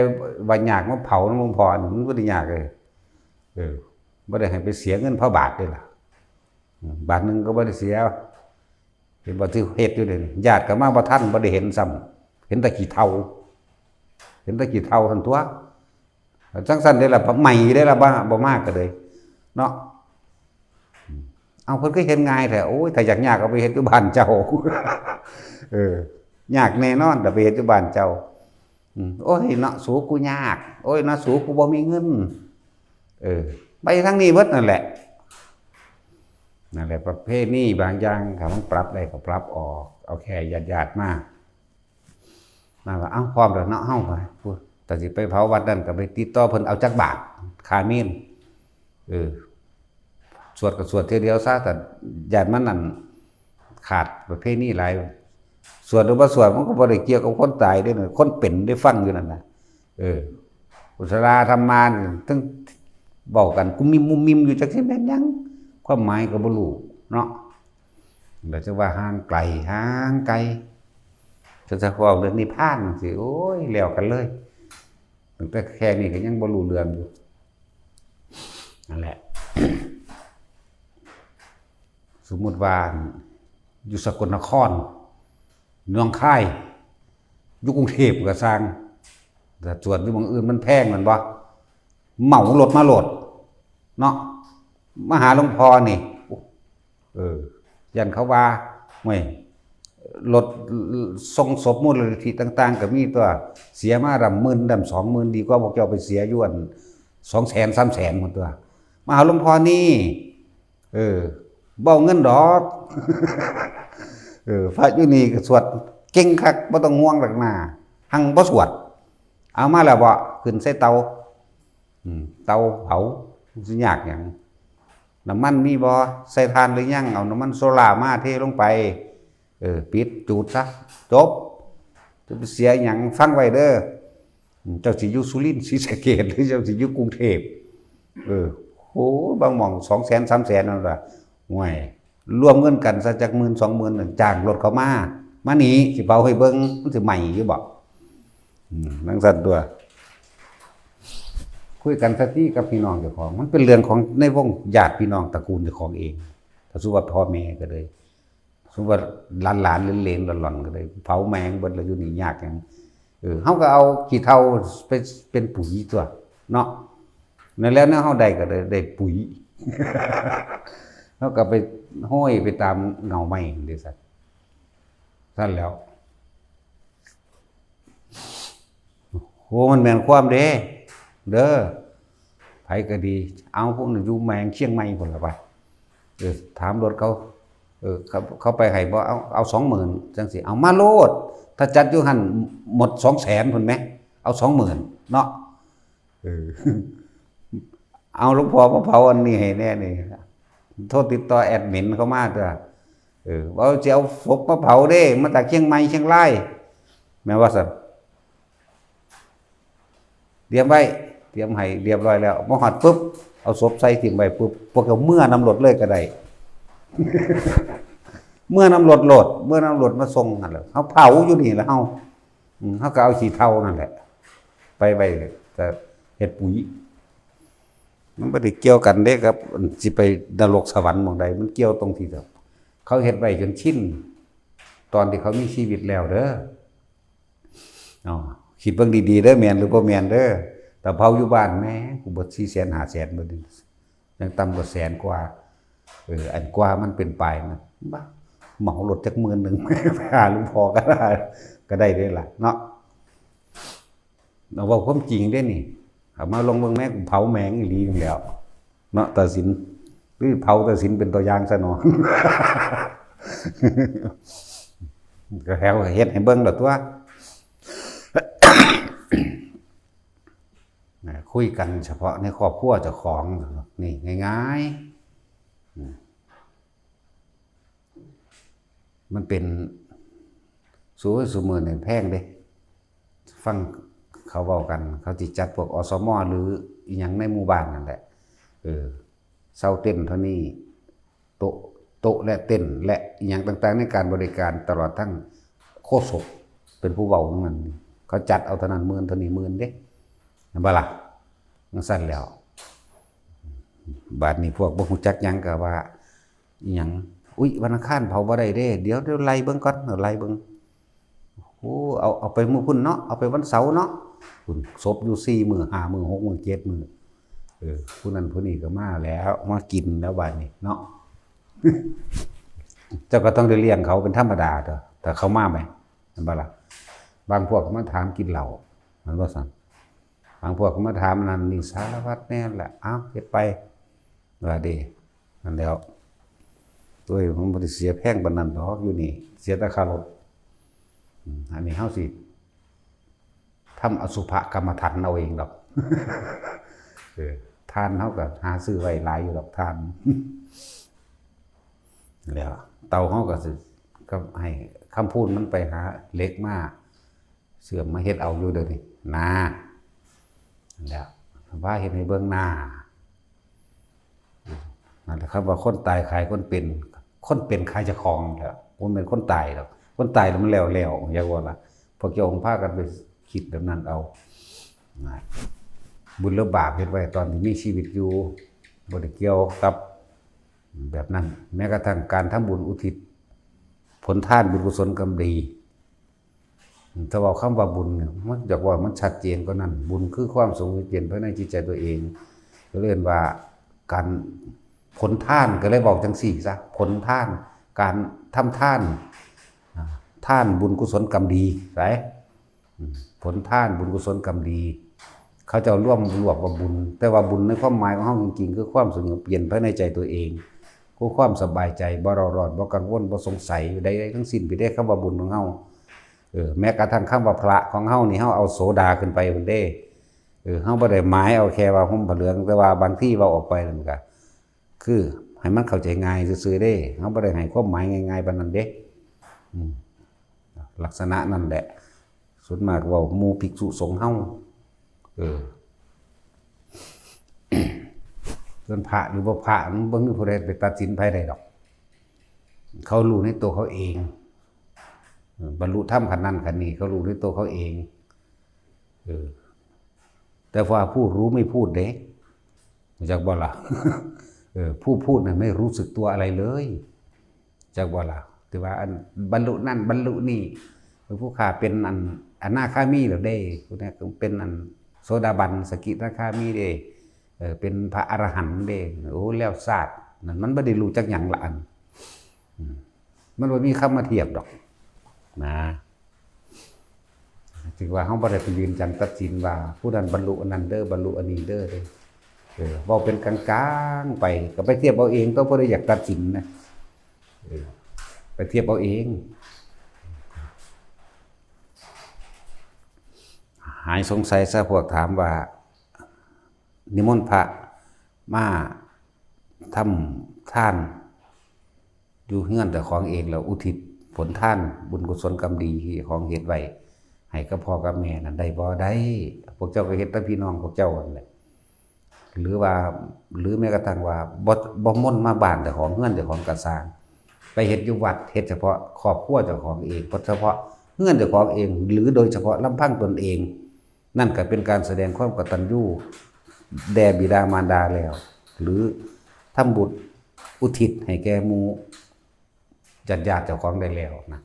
ว่ายากมาเผาน้ำมันพอมันบ่ได้ยากเลยบ่ได้ให้ไปเสียเงินเผาบาทด้วยล่ะบาทนึงก็บ่ได้เสียเห็นบ่ที่เฮ็ดอยู่เด้ญาติก็มาบ่ทันบ่ได้เห็นซ้ำเห็นแต่ขี้เถ้าเห็นแต่ขี้เถ้าทั้งตัวจังซั่นได้ล่ะใหม่ได้ล่ะบ่มากก็เลยเนาะเอาเพิ่นก็เห็นง่ายแท้โอ้ยถ้าอยากยากเอาไปเฮ็ดอยู่บ้านเจ้ายากแน่นอนแต่ไปเฮ็ดอยู่บ้านเจ้าโอ้ยเนาะสูกูยากโอ้ยเนาะสูกูบ่มีเงินไปทางนี้เบิดนั่นแหละประเภทนี้บางอย่างถ้ามันปรับได้ก็ปรับออกเอาแค่ญาติๆมาว่าเอ้าพร้อมแล้วเนาะเฮาไปพูดแต่สิไปเผาวัดนั่นก็ไปติดต่อเพิ่นเอาจักบาทค่าเมนสวดก็สวดเทียเดียวซะแต่ญาติมันนั่นขาดประเภทนี้หลายสวดหรือบ่สวดมันก็บ่ได้เกี่ยวกับคนตายเด้อคนเป็นได้ฟังอยู่นั่นน่ะกุศลธรรมาทั้งเว้ากันกุมมิมมุมมิมอยู่จักสิแม่นหยังความหมายก็บ่รู้เนาะแล้วจะว่าห่างไกลจะเว้าเรื่องนิพพานสิโอ้ยแล้วกันเลยตั้งแต่แค่นี้ก็ยังบ่รู้เรื่องอยู่นั่นแหละสมมุติว่าอยู่สกลนครหนองคายอยู่กรุงเทพก็สร้างแต่ส่วนที่บางอื่นมันแพงมันบ่เหมารถมาโหลดเนาะมาหาหลวงพ่อนี่ยันเขาว่าห่วยรถส่งศพมูลนิธิต่างๆก็มีตัวเสียมา10,000 20,000ดีกว่าพวกเจ้าไปเสียอยู่อัน200,000 300,000หมดตัวมาหาหลวงพ่อนี่เบ้าเงินดอกพระอยู่นี่ก็สวดเก่งคักบ่ต้องห่วงหรอกนะหังบ่สวดเอามาแล้วบ่ขึ้นใส่เตาเตาเผาสิยากหยังน้ำมันมีบ่ใส่ทานหรือยังเอาน้ำมันโซล่ามาเทลงไปปิดจูดซะจบจะไปเสียหยังฟังไว้เด้อเจ้าสิอยู่สุรินทร์ศรีสะเกษหรือเจ้าสิอยู่กรุงเทพโหบางหม่อง200,000 300,000นั่นล่ะห่วยรวมเงินกันซะจัก10,000 20,000นั่นจ้างรถเขามานี่สิเป่าให้เบิ่งมันสิใหม่อยู่บ่นั่งสั่นตัวคุยกันสักทีกับพี่น้องเจ้าของมันเป็นเรื่องของในวงญาติพี่น้องตระกูลเจ้าของเองถ้าสมมุติว่าพ่อแม่ก็เลยสมมุติว่าหลานๆเหลนๆหล่อนๆก็เลยเผาแมงเบิดแล้วอยู่นี่ยากหยังเฮาก็เอาขี้เถ้าไปเป็นปุ๋ยตัวเนาะนั่นแล้วเนี่ยเฮาได้ก็ได้ปุ๋ยเฮาก็ไปห้อยไปตามเงาไม้จังซั่นซั่นแล้วโหมันแม่นความเด้อไผก็ดีเอาพวกนั้นอยู่แมงเชียงใหม่พุ่นล่ะไปถามรถเขาไปให้บ่เอา 20,000 จังสิเอามาโลดถ้าจัดอยู่หั่นหมด 200,000 พุ่นแหมเอา 20,000 เนาะเอาหลวงพ่อมาเผาอันนี้ให้แน่นี่โทษติดต่อแอดมินเข้ามาเด้อว่าสิเอาศพมาเผาเด้มาจากเชียงใหม่เชียงรายแม่ว่าซั่นเตรียมไว้เตรียมให้เรียบร้อยแล้วมาฮอดปุ๊บเอาศพใส่ทิ้งไว้ปุ๊บพวกเขาเมื่อน้ำรถเลยก็ได้ เมื่อน้ำรถโหลดเมื่อน้ำรถมาส่งนั่นแหละเขาเผาอยู่นี่แล้วเขาก็เอาขี้เถ้านั่นแหละไปแต่เฮ็ดปุ๋ยมันบ่ได้เกี่ยวกันเด้ครับสิไปนรกสวรรค์หม่องใดมันเกี่ยวตรงที่แบบเขาเฮ็ดไว้จนชินตอนที่เขามีชีวิตแล้วเด้อคิดเบิ่งดีๆเด้อแม่นหรือบ่แม่นเด้อแต่เผาอยู่บ้านแม่กูบ่400,000 500,000บ่นี่ยังต่ำกว่า100,000 กว่าอันกว่ามันเป็นปลายนะบ้าเหมารถจัก10,000ไปหาหลวงพ่อก็ได้เด้ล่ะเนาะ เอาเว้าความจริงเด้นี่เอามาลงเบิ่งแม่กูเผาแมงอีหลีนั่นแหล้วเนาะตัดสินหรือเผาตัดสินเป็นตัวอย่างซะเนาะ ก็แล้วเฮ็ดให้เบิ่งดอกตัว คุยกันเฉพาะในครอบครัวเจ้าของนี่ง่ายๆมันเป็นสู้มือเนี่ยแพงเด้ฟังเขาเว้ากันเขาสิจัดพวกอสมหรืออีหยังในหมู่บ้านนั่นแหละเซาเต้นเท่านี้โต๊ะและเต้นและอีหยังต่างๆในการบริการตลอดทั้งโฆษกเป็นผู้เว้าของมันเขาจัดเอาเท่านั้นหมื่นเท่านี้หมื่นเด้เห็นบ่ล่ะมันสั้นแล้วบาดนี้พวกบ่ฮู้จักหยังก็ว่าอีหยังอุ๊ยวันอังคารเผาบ่ได้เด้เดี๋ยวไล่เบิ่งก่อนไล่เบิ่งโอ้เอาไปมื้อพุ่นเนาะเอาไปวันเสาร์เนาะพุ่นศพอยู่4มื้อ5มื้อ6มื้อ7มื้อผู้นั้นผู้นี้ก็มาแล้วมากินแล้วบาดนี้เนาะ เจ้าก็ต้องได้เลี้ยงเขาเป็นธรรมดาเด้อแต่เขามาไหมเห็นบ่ล่ะบางพวกก็มาถามกินเหล้ามันบ่ซั่นบางพวกก็มาถามนั่นนี่สารพัดแน่แหละอ้าวเฮ็ดไปว่าดีนั่นแล้วตัวผมบ่ได้เสียแพงปานนั้นดอกอยู่นี่เสียแต่ค่ารถอันนี้เฮาสิทำอสุภกรรมฐานเอาเองดอก ทานเฮาก็หาซื้อไว้หลายอยู่ดอกทาน แล้วเตาเฮาก็สิก็ให้คำพูดมันไปหาเหล็กมาเสื่อมมาเฮ็ดเอาอยู่เด้อนี่นาแล้วว่าเฮ็ดให้เบิ่งหน้านั่นแหละครับว่าคนตายขายคนเป็นขายเจ้าของแล้วบ่แม่นคนตายดอกคนตายแล้วมันแล้วอย่าว่าล่ะพวกเจ้าของพากันไปคิดแบบนั้นเอาบุญและบาปเฮ็ดไว้ตอนที่มีชีวิตอยู่บ่ได้เกี่ยวกับแบบนั้นแม้กระทั่งการทำบุญอุทิศผลทานบุญกุศลกรรมดีถ้าว่าคำว่าบุญมันอยากว่ามันชัดเจนกว่านั้นบุญคือความสงบเย็นภายในจิตใจตัวเองก็เรียกว่าการผลทานก็เลยบอกจังสี่ซะผลทานการทำทานทานบุญกุศลกรรมดีใช่ผลทานบุญกุศลกรรมดีเขาจะร่วมรวบว่าบุญแต่ว่าบุญในความหมายของเฮาจริงๆคือความสงบเย็นภายในใจตัวเองคือความสบายใจบ่เร่าร้อนบ่กังวลบ่สงสัยใดๆทั้งสิ้นไปได้คำว่าบุญของเฮาแม้กระทั่งคำว่าพระของเฮานี่เฮาเอาโสดาขึ้นไปพุ่นเด้เฮาบ่ได้หมายเอาแค่ว่าห่มผ้าเหลืองแต่ว่าบางที่เว้าออกไปนั่นก็คือให้มันเข้าใจง่ายซื่อๆเด้เฮาบ่ได้ให้ความหมายง่ายๆปานนั้นเด้ลักษณะนั่นแหละส่วนมากเว้าหมู่ภิกษุสงฆ์เฮาส่วนพระหรือบ่พระมันบ่มีผู้ใดไปตัดสินไผได้ดอกเขารู้ในตัวเขาเองบรรลุธรรมขั้นนั้นขั้นนี้เขารู้ในตัวเขาเองแต่ว่าผู้รู้ไม่พูดเด้จักบ่ล่ะ ผู้พูดน่ะไม่รู้สึกตัวอะไรเลยจักบ่ล่ะถือว่าอันบรรลุนั่นบรรลุนี่ผู้ข้าเป็นอันอนาคามีแล้วเด้ผู้นี้เป็นอันโสดาบันสกิทาคามีเด้เป็นพระอรหันต์เด้โอ้แล้วศาสตร์นั่นมันบ่ได้รู้จักหยังละอันมันบ่มีคำมาเทียบดอกนะถือว่าเฮาบ่ได้ไปยืนจังตัดสินว่าผู้นั้นบรรลุอันนั้นเด้อบรรลุอันนี้เด้อเว้าเป็นกลางๆไปก็ไปเทียบเอาเองต้องบ่ได้อยากตัดสินนะไปเทียบเอาเองหายสงสัยซะพวกถามว่านิมนต์พระมาทำทานอยู่เฮือนแต่ของเองแล้วอุทิศผลทานบุญกุศลกรรมดีที่ของเฮ็ดไว้ให้กับพ่อกับแม่นั่นได้บ่ได้พวกเจ้าก็เฮ็ดแต่พี่น้องพวกเจ้านั่นแหละหรือแม้กระทั่งว่าบ่ม่นมาบ้านแต่ของเฮือนแต่ของกระสร้างไปเฮ็ดอยู่วัดเฮ็ดเฉพาะครอบครัวเจ้าของเองเฉพาะเฮือนเจ้าของเองหรือโดยเฉพาะลำพังตนเองนั่นก็เป็นการแสดงความกตัญญูแด่บิดามารดาแล้วหรือทำบุญอุทิศให้แก่หมู่ญาติเจ้าของได้แล้วนะ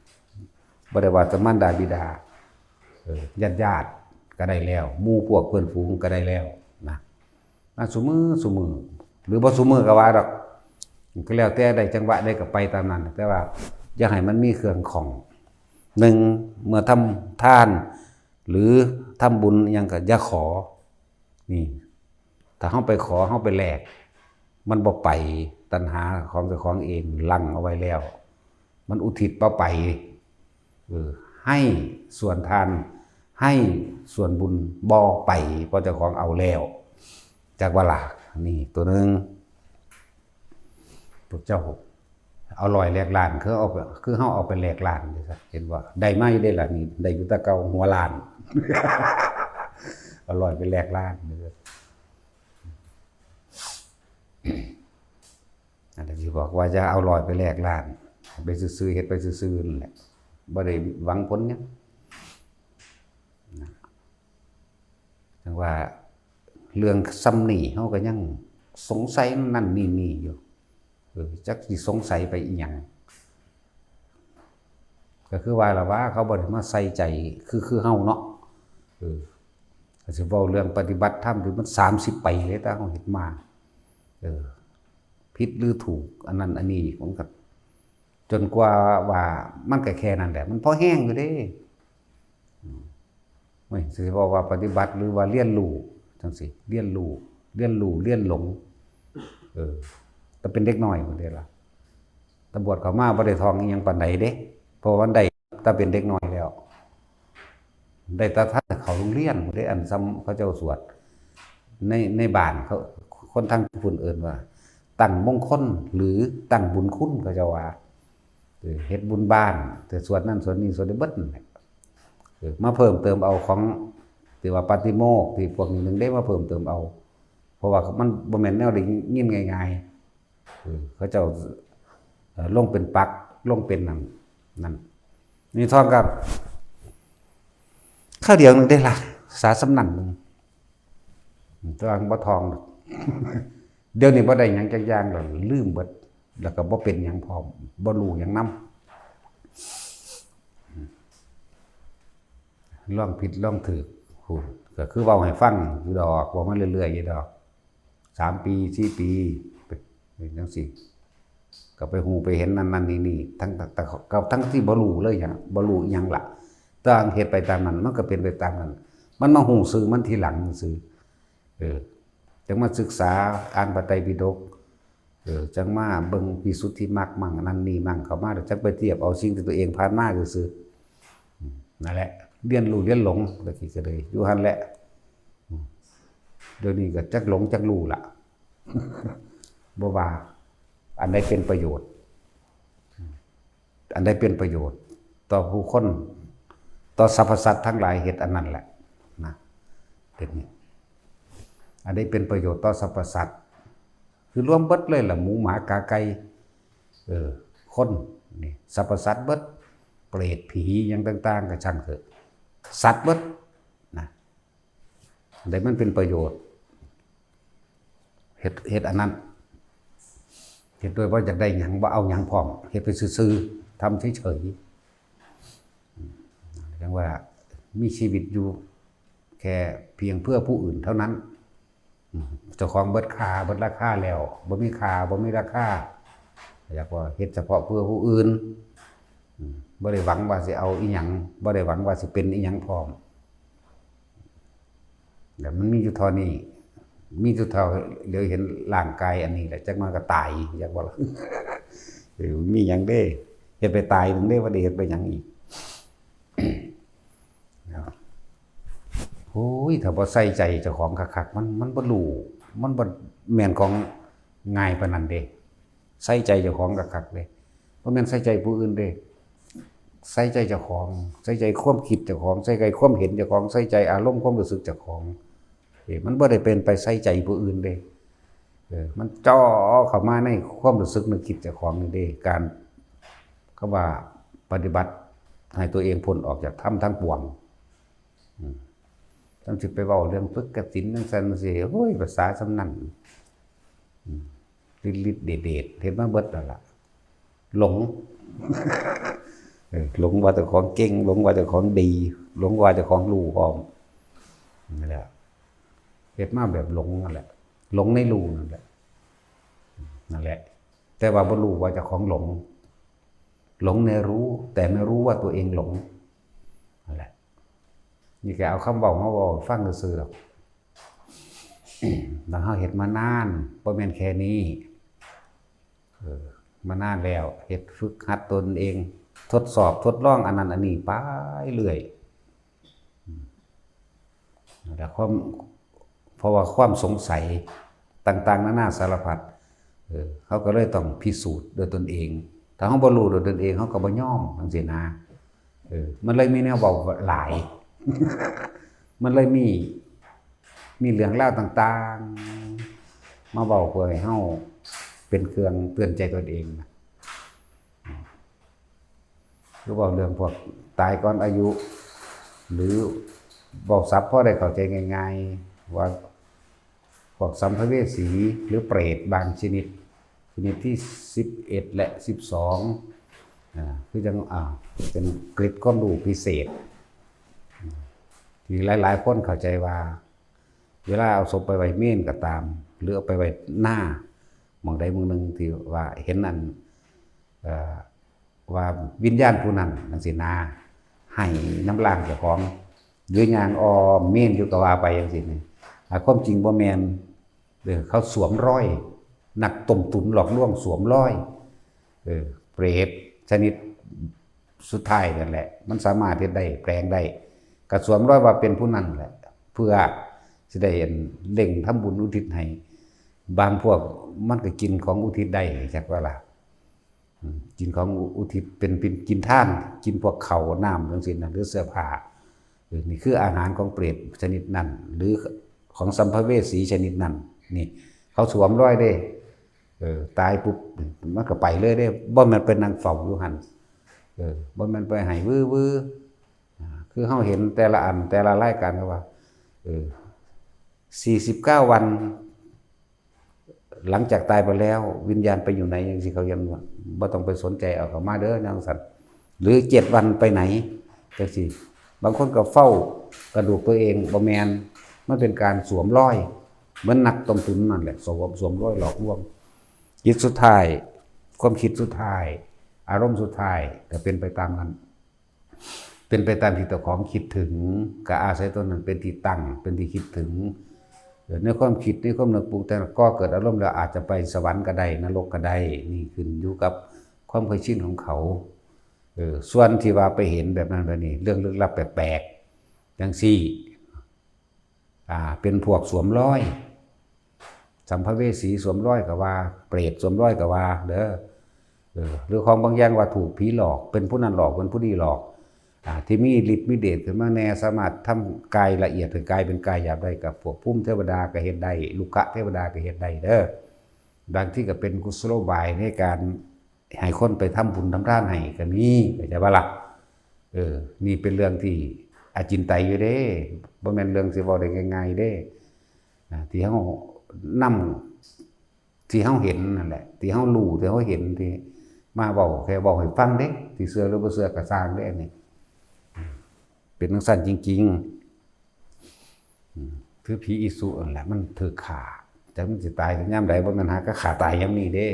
บ่ได้ว่าแต่มารดาบิดาญาติก็ได้แล้วหมู่พวกเพื่อนฝูงก็ได้แล้วนะซุมื้อหรือบ่ซุมื้อก็ว่าดอกก็แล้วแต่ได้จังหวะได้ก็ไปตามนั้นแต่ว่าอย่าให้มันมีเครื่องของหนึ่งเมื่อทำทานหรือ ทำบุญยังก็อย่าขอนี่ถ้าเฮาไปขอเฮาไปแลกมันบ่ไปตัณหาของเจ้าของเองลังเอาไว้แล้วมันอุทิศบ่ไปให้ส่วนทานให้ส่วนบุญบ่ไปเพราะเจ้าของเอาแล้วจากว่าล่ะนี่ตัวนึงพวกเจ้าเอาลอยแลกล้านคือเอาคือเฮาเอาไปแลกล้านเห็นว่าได้มาอยู่ได้ล่ะนี่ได้อยู่แต่เก่าหัวล้าน เอาลอยไปแลกล้านอันนี้บอกว่าจะเอาลอยไปแลกล้านไปซื้อๆเฮ็ดไปซื้อๆนั่นแหละบ่ได้หวังผลหยังจังว่าเรื่องซ้ำนี่เฮาก็ยังสงสัยนั่นนี่อยู่จักสิสงสัยไปอีหยังก็คือว่าล่ะว่าเขาบ่ได้มาใส่ใจคือเฮาเนาะก็สิเว้าเรื่องปฏิบัติธรรมที่มัน30ปีเลยแต่เฮาเฮ็ดมาผิดหรือถูกอันนั้นอันนี้ผมก็จนกว่ามันก็แค่นั้นแหละมันพอแห้งอยู่เด้ไม่สิบอกว่าปฏิบัติหรือว่าเรียนรู้จังซี่เรียนรู้เรียนหลงแต่เป็นเด็กน้อยพุ่นเด้ล่ะตำรวจเข้ามาบ่ได้ทองอีหยังปานใดเด้เพราะว่าได้ถ้าเป็นเด็กน้อยแล้วได้แต่ท่านเขาโรงเรียนพุ่นเด้อันซ้ำเขาเจ้าสวดในบ้านเขาคนทางพุ่นเอิ้นว่าตั้งมงคลหรือตั้งบุญคุณเขาเจ้าว่าเฮ็ดบุญบ้านแต่สวดนั่นสวดนี่สวดได้เบิดนั่นแหละมาเพิ่มเติมเอาของที่ว่าปาฏิโมกข์ที่พวกนี้นึงได้มาเพิ่มเติมเอาเพราะว่ามันบ่แม่นแนวได้ยินง่ายๆเขาเจ้าลงเป็นปักลงเป็นนั่นนี่ทองกับข้าวเดียวนึงได้ล่ะสาสำนันนึงตัวอังบ่ทองเดี๋ยวนี้บ่ได้หยังจักอย่างแล้วลืมเบิดแล้วก็บ่เป็นหยังพร้อมบ่รู้หยังนำลองผิดลองถูกก็คือเว้าให้ฟังอยู่ดอกเว้ามาเรื่อยๆอยู่ดอก3ปี4ปีเป็นจังซี่ก็ไปฮู้ไปเห็นนั่นนี่ทั้งที่บ่รู้เลยหยังบ่รู้อีหยังล่ะต่างเฮ็ดไปตามนั้นมันก็เป็นไปตามนั้นมันมาฮู้ซื่อมันทีหลังซื่อจังมาศึกษาอ่านพระไตรปิฎกจังมาเบิ่งวิสุทธิมรรคมั่งนั่นนี่มั่งเข้ามาจักไปเทียบเอาสิ่งที่ตัวเองผ่านมาซื่อนั่นแหละเรียนรู้เรียนหลงตะกี้ก็เลยอยู่หั่นแหละเดี๋ยวนี้ก็จักหลงจักรู้ล่ะบ่ว่าอันใดเป็นประโยชน์อันใดเป็นประโยชน์ต่อผู้คนต่อสรรพสัตว์ทั้งหลายเฮ็ดอันนั้นแหละนะเป็นนี้อันใดเป็นประโยชน์ต่อสรรพสัตว์คือรวมเบิดเลยล่ะหมูหมากาไก่คนนี่สรรพสัตว์เบิดเปรตผีหยังต่างๆก็ช่างเถอะสัตว์เบิดนะได้มันเป็นประโยชน์เฮ็ดอันนั้นเฮ็ดโดยว่าอยากได้หยังบ่เอาหยังพร้อมเฮ็ดไปซื่อๆทำเฉยๆจังว่ามีชีวิตอยู่แค่เพียงเพื่อผู้อื่นเท่านั้นเจ้าของเบิดค่าเบิดราคาแล้วบ่มีค่าบ่มีราคาอยากว่าเฮ็ดเฉพาะเพื่อผู้อื่นบ่ได้หวังว่าสิเอาอีหยังบ่ได้หวังว่าสิเป็นอีหยังพร้อมแต่มันมีอยู่เท่านี้มีอยู่เท่าเดี๋ยวเห็นร่างกายอันนี้แหละจักมาก็ตายอยากว่ามีหยังเด้เฮ็ดไปตายถึงได้ว่าได้เฮ็ดไปหยังอีกโอ้ยถ้าบ่ใส่ใจเจ้าของคักๆมันบ่รู้มันบ่แม่นของง่ายปานนั้นเด้ใส่ใจเจ้าของคักๆเด้บ่แม่นใส่ใจผู้อื่นเด้ใส่ใจเจ้าของใส่ใจความคิดเจ้าของใส่ใจความเห็นเจ้าของใส่ใจอารมณ์ความรู้สึกเจ้าของมันบ่ได้เป็นไปใส่ใจผู้อื่นเด้มันจ่อเข้ามาในความรู้สึกนึกคิดเจ้าของนี่เด้การก็ว่าปฏิบัติให้ตัวเองพ้นออกจากธรรมทั้งปวงจำสิไปเว้าเรื่องฝึกกสิณจังซั่นสิโอ้ยภาษาสำนั้นลิดๆเด็ดๆเฮ็ดมาเบิดแล้วล่ะหลงหลงว่าเจ้าของเก่งหลงว่าเจ้าของดีหลงว่าเจ้าของรู้พร้อมนั่นแหละเฮ็ดมาแบบหลงนั่นแหละหลงในรู้นั่นแหละแต่ว่าบ่รู้ว่าเจ้าของหลงในรู้แต่ไม่รู้ว่าตัวเองหลงนั่นแหละ นี่แกเอาคำเว้ามาเว้าฟังซื่อๆดอกแล้วเฮาเฮ็ดมานานบ่แม่นแค่นี้มานานแล้วเฮ็ดฝึกหัดตนเองทดสอบทดลองอันนั้นอันนี้ไปเรื่อยแต่เพราะว่าความสงสัยต่างๆนานาสารพัดเขาก็เลยต้องพิสูจน์ด้วยตนเองถ้าเขาบ่รู้ด้วยตนเองเขาก็บ่ยอมจังซี่นะมันเลยมีแนวเว้าหลาย มันเลยมีเรื่องราวต่างๆมาเว้าเพื่อให้เฮาเป็นเครื่องเตือนใจตนเองนะหรือเว้าเรื่องพวกตายก่อนอายุหรือเว้าศัพท์พอได้เข้าใจง่ายๆว่าพวกสัมภเวสีหรือเปรตบางชนิดที่11และ12คือจังเป็นเกร็ดความรู้พิเศษที่หลายๆคนเข้าใจว่าเวลาเอาศพไปไว้เมนก็ตามหรือเอาไปไว้หน้าหม่องใดหม่องหนึ่งที่ว่าเห็นนั่นว่าวิญญาณผู้นั้นจังซี่นะให้น้ำล้างเจ้าของหรือย่างอ้อมเมนอยู่ก็ว่าไปจังซี่นี่ความจริงบ่แม่นเขาสวมรอยนักต้มตุ๋นหลอกลวงสวมรอยเปรตชนิดสุดท้ายนั่นแหละมันสามารถเฮ็ดได้แปลงได้ก็สวมรอยว่าเป็นผู้นั้นแหละเพื่อสิได้เร่งทำบุญอุทิศให้บางพวกมันก็กินของอุทิศได้จักว่าล่ะกินของอุทิศเป็นกินท่านกินพวกข้าวน้ำจังซี่นะหรือเสื้อผ้านี่คืออาหารของเปรตชนิดนั้นหรือของสัมภเวสีชนิดนั้นนี่เขาสวมรอยได้ตายปุ๊บมันก็ไปเลยได้บ่แม่นเป็นนางเฝ้าอยู่หั่นบ่แม่นไปให้วื้อๆคือเฮาเห็นแต่ละอันแต่ละรายการก็ว่า49 วันหลังจากตายไปแล้ววิญญาณไปอยู่ไหนจังซี่เขายังบ่ต้องไปสนใจเอาเข้ามาเด้อจังซั่นหรือ7 วันไปไหนจังซี่บางคนก็เฝ้ากระดูกตัวเองบ่แม่นมันเป็นการสวมรอยเหมือนนักต้มตุ๋นนั่นแหละสวมรอยหลอกลวงจิตสุดท้ายความคิดสุดท้ายอารมณ์สุดท้ายก็เป็นไปตามนั้นเป็นไปตามที่เจ้าของคิดถึงก็อาศัยตัวนั้นเป็นที่ตั้งเป็นที่คิดถึงในความคิดในความนึกปรุงแต่งก็เกิดอารมณ์แล้วอาจจะไปสวรรค์ก็ได้นรกก็ได้นี่ขึ้นอยู่กับความเคยชินของเขาส่วนที่ว่าไปเห็นแบบนั้นแบบนี้เรื่องลึกลับแปลกๆจังซี่เป็นพวกสวมรอยสัมภเวสีสวมรอยก็ว่าเปรตสวมรอยก็ว่าเด้อหรือของบางอย่างว่าถูกผีหลอกเป็นผู้นั้นหลอกเป็นผู้นี้หลอกที่มีฤทธิ์มีเดชขึ้นมาแน่สามารถทำกายละเอียดถึงกายเป็นกายหยาบได้กับพวกภูมิเทวดาก็เฮ็ดได้ลูกะเทวดาก็เฮ็ดได้เด้อบางที่ก็เป็นกุศโลบายในการให้คนไปทำบุญทำทานให้ก็มีเข้าใจบ่ล่ะนี่เป็นเรื่องที่อาจินไตยอยู่เด้บ่แม่นเรื่องสิเว้าได้ง่ายๆเด้ที่เฮานำที่เฮาเห็นนั่นแหละที่เฮารู้ที่เฮาเห็นที่มาเว้าแค่เว้าให้ฟังเด้ที่เชื่อหรือบ่เชื่อก็สร้างเด้อันนี้เป็นจังซั่นจริงๆคือผีอิสุนั่นแหละมันถูกฆ่าจักมันสิตายถึงยามใดบ่แม่นหาก็ฆ่าตายยามนี้เด้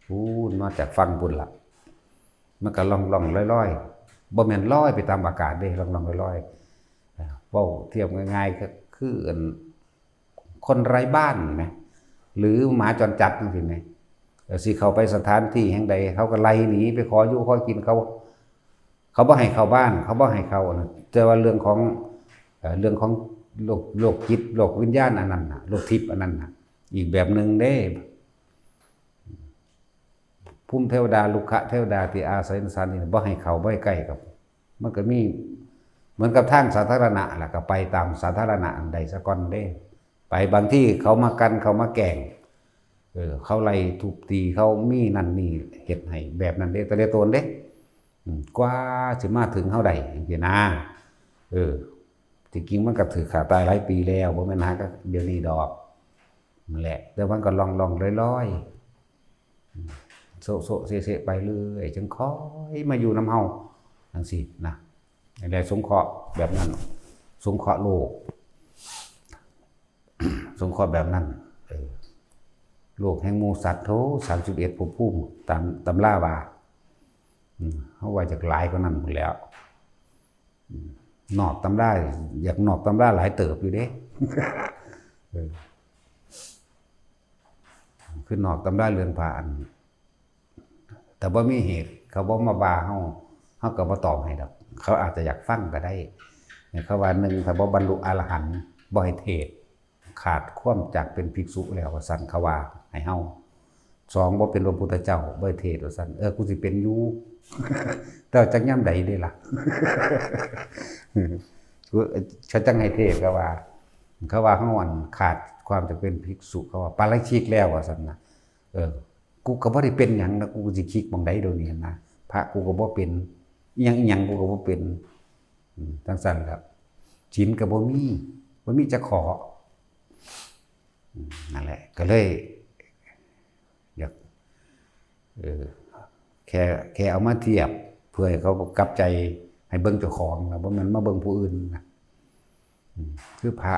พูดมาจากฟังพุ่นล่ะมันก็ล่องๆลอยๆบ่แม่นลอยไปตามอากาศเด้ล่องๆลอยๆเว้าเทียบง่ายๆก็คือคนไร้บ้านไหมหรือหมาจรจัดจังซี่แหมสิเข้าไปสถานที่แห่งใดเขาก็ไล่หนีไปขออยู่ขอกินเขาบ่ให้เข้าบ้านเขาบ่ให้เข้าแต่ว่าเรื่องของโลกจิตโลกวิญญาณอันนั้นน่ะโลกทิพย์อันนั้นน่ะอีกแบบนึงเด้ภูมิเทวดาลูกขะเทวดาที่อาศัยในสถานที่บ่ให้เข้าบ่ให้ใกล้กับมันก็มีเหมือนกับทางสาธารณะล่ะก็ไปตามสาธารณะอันใดสักก่อนเด้ไปบางที่เขามากันเขามาแกล้งเขาไล่ทุบตีเขามีนั่นนี่เฮ็ดให้แบบนั้นเด้แต่ละตนเด้กว่าสิมาถึงเฮาได้จังซี่นะจริงๆมันก็ถือขาตายหลายปีแล้วบ่แม่นหาก็เดี๋ยวนี้ดอกนั่นแหละแต่มันก็ล่องๆลอยๆโซะเซะไปเรื่อยจึงค่อยมาอยู่นำเฮาจังซี่นะอะไรสงเคราะห์แบบนั้นสงเคราะห์โลกสงเคราะห์แบบนั้นโลกแห่งหมู่สัตว์โธ31ภพภูมิตามตำราว่าเฮาว่าจักหลายกว่านั้นหมดแล้ว นอกตำราอยากนอกตำราหลายเติบอยู่เด้ คือนอกตำราเรือนผ่านแต่ว่ามีเหตุเขาบอกมาบาเขาก็บ่ตอบให้ดอกเขาอาจจะอยากฟังก็ได้เขาว่าหนึ่งถ้าบ่บรรลุอรหันต์บ่ให้เทศขาดความจากเป็นภิกษุแล้วว่าซั่นเขาว่าให้เฮาสองบ่เป็นพระพุทธเจ้าบ่ให้เทศว่าซั่นกูสิเป็นอยู่ แต่จักยามใดเด้ล่ะ เขาจังให้เทศก็ว่าเขาว่าเฮาอันขาดความจะเป็นภิกษุเขาว่าปาราชิกแล้วว่าซั่นนะกูก็บ่ได้เป็นหยังนะกูสิคิกหม่องใดเดี๋ยวนี้นะพระกูก็บ่เป็นอีหยังกูก็บ่เป็นจังซั่นครับศีลก็บ่มีจะขอนั่นแหละก็เลยอยากแค่เอามาเทียบเพื่อให้เขากลับใจให้เบิ่งเจ้าของนะบ่แม่นมาเบิ่งผู้อื่นนะคือพระ